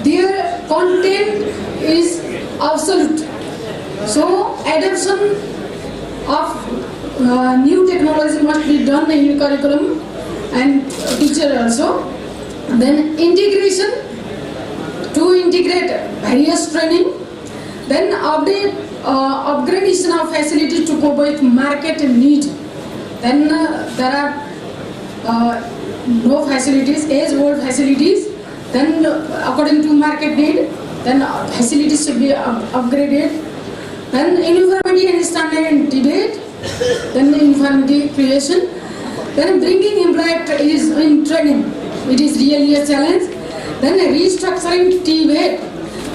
their content is absolute. So adoption of new technology must be done in curriculum and teacher also. Then integration to integrate various training. Then upgradation of facilities to cope with market need. Then there are no facilities, age-old facilities. Then according to market need, then facilities should be upgraded. Then uniformity and standard in TVET. Then the uniformity creation. Then bringing employee is in training. It is really a challenge. Then restructuring TVET.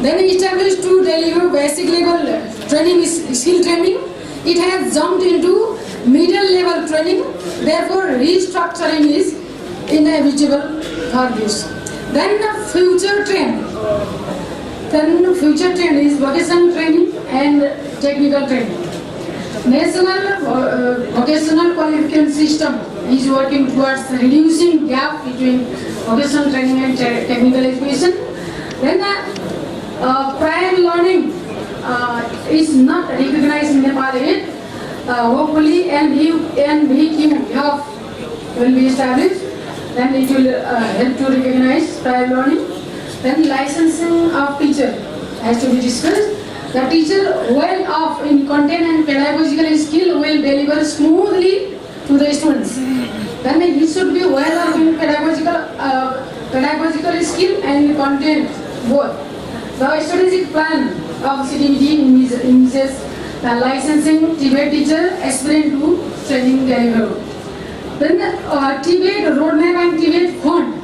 Then established to deliver basic level training is skill training. It has jumped into middle level training. Therefore, restructuring is inevitable for this. Then the future trend. Then the future trend is vocational training and technical training. National vocational qualification system is working towards reducing gap between vocational training and technical education. Then prior learning is not recognized in Nepal yet. Hopefully NVQ will be established. Then it will help to recognize prior learning. Then licensing of teacher has to be discussed. The teacher well off in content and pedagogical skill will deliver smoothly to the students. Then he should be well off in pedagogical skill and content both. The strategic plan of CTVT envisages the licensing TVET teacher aspirant to training delivery. Then the TVET roadmap and TVET fund.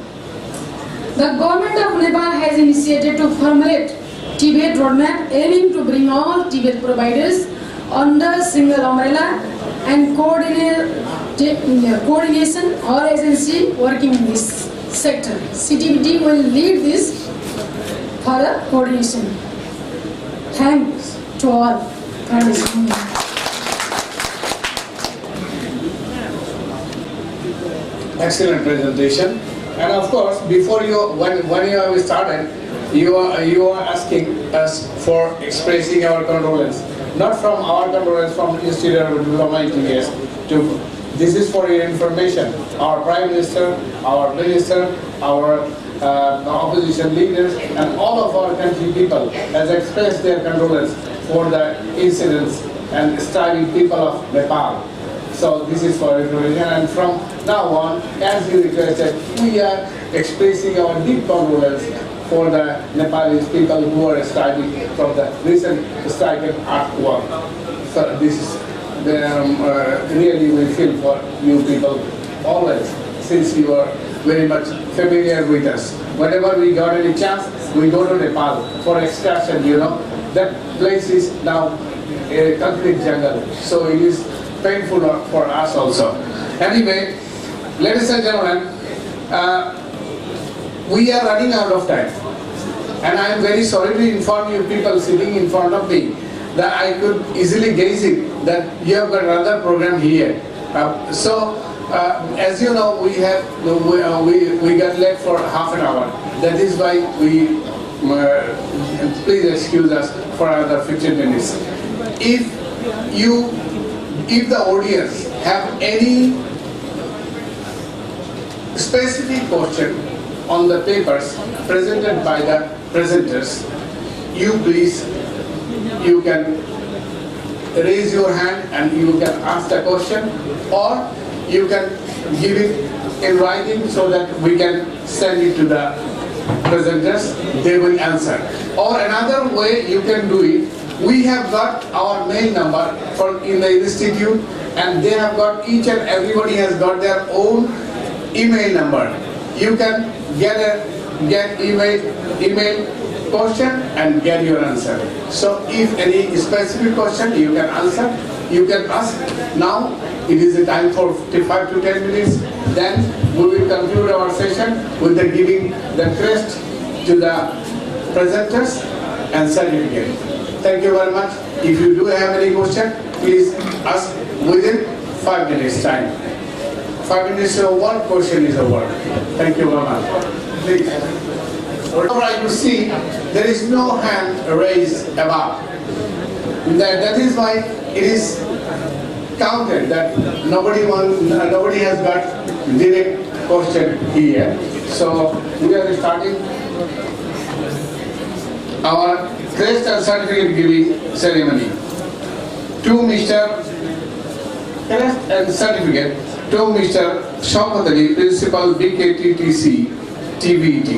The government of Nepal has initiated to formulate TVET roadmap aiming to bring all TVET providers under single umbrella and coordination or agency working in this sector. CTVT will lead this for the coordination. Thanks to all for listening. Excellent presentation. And of course, before when you have started, you are asking us for expressing our condolence, not from our condolence from Institute of Diploma Engineers. This is for your information. Our Prime Minister, our Minister, our opposition leaders, and all of our country people has expressed their condolence for the incidents and starving people of Nepal. So this is for information, and from now on, as you requested, we are expressing our deep condolence for the Nepalese people who are starving from the recent strike at artwork. So this is really we feel for you people always, since you are very much familiar with us. Whenever we got any chance, we go to Nepal for excursion, you know. That place is now a complete jungle, so it is painful for us also. Anyway, ladies and gentlemen, we are running out of time. And I am very sorry to inform you people sitting in front of me that I could easily guess it that you have got another program here. As you know, we got late for half an hour. That is why we please excuse us for another 15 minutes. If the audience have any specific question on the papers presented by the presenters, you can raise your hand and you can ask the question, or you can give it in writing so that we can send it to the presenters, they will answer. Or another way you can do it, we have got our mail number in the institute, and they have got, each and everybody has got their own email number. You can get email question and get your answer. So if any specific question you can answer, you can ask. Now it is a time for 5 to 10 minutes. Then we will conclude our session with the giving the crest to the presenters and certificate. Thank you very much. If you do have any question, please ask within 5 minutes time. 5 minutes is over, question is over. Thank you very much. Please. Whatever you see, there is no hand raised above. That is why it is counted that nobody has got direct question here. So we are starting our crest and certificate giving ceremony. To Mr. Crest and certificate to Mr. Shaukatali, Principal BKTTC TVET.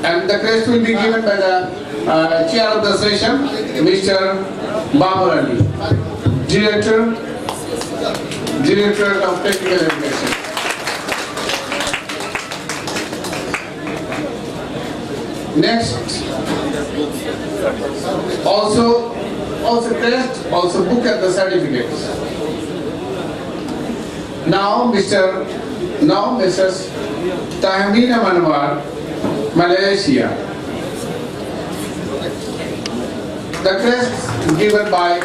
And the crest will be given by the chair of the session, Mr. Babar Ali, Director of Technical Education. Next, also crest, also book at the certificates. Now, Mrs. Tahmina Manwar, Malaysia. The crest given by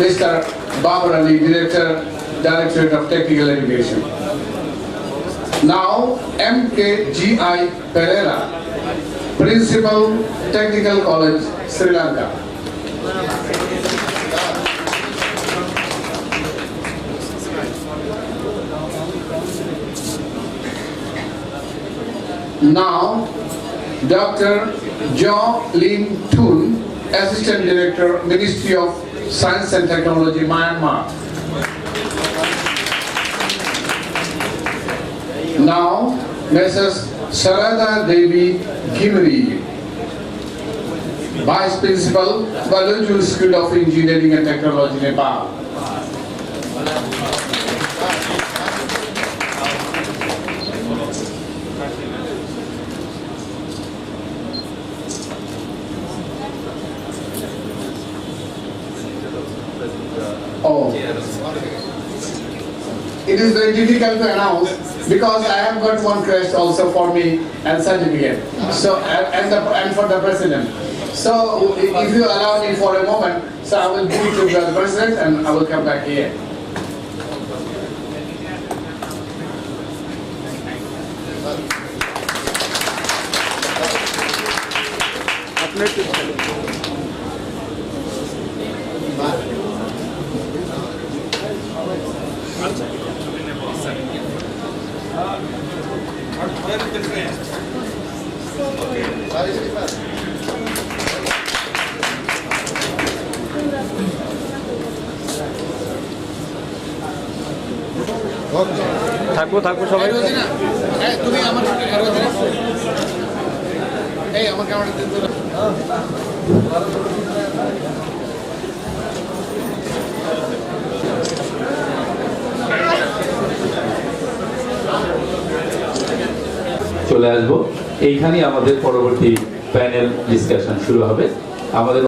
Mr. Babar Ali, Directorate of Technical Education. Now, MKGI Pereira, Principal, Technical College, Sri Lanka. Now, Dr. Jo Lim Thun, Assistant Director, Ministry of Science and Technology, Myanmar. Now, Mrs. Sarada Devi Gimri, Vice Principal, Baluju School of Engineering and Technology, Nepal. Oh, it is very difficult to announce because I have got one crest also for me and certificate. So and for the president. So if you allow me for a moment, so I will give it to the president and I will come back here. থাকবো সবাই তুমি আমার এই আমার ক্যামেরাতে চলে আসবো। এইখানেই আমাদের পরবর্তী প্যানেল ডিসকাশন শুরু হবে। আমাদের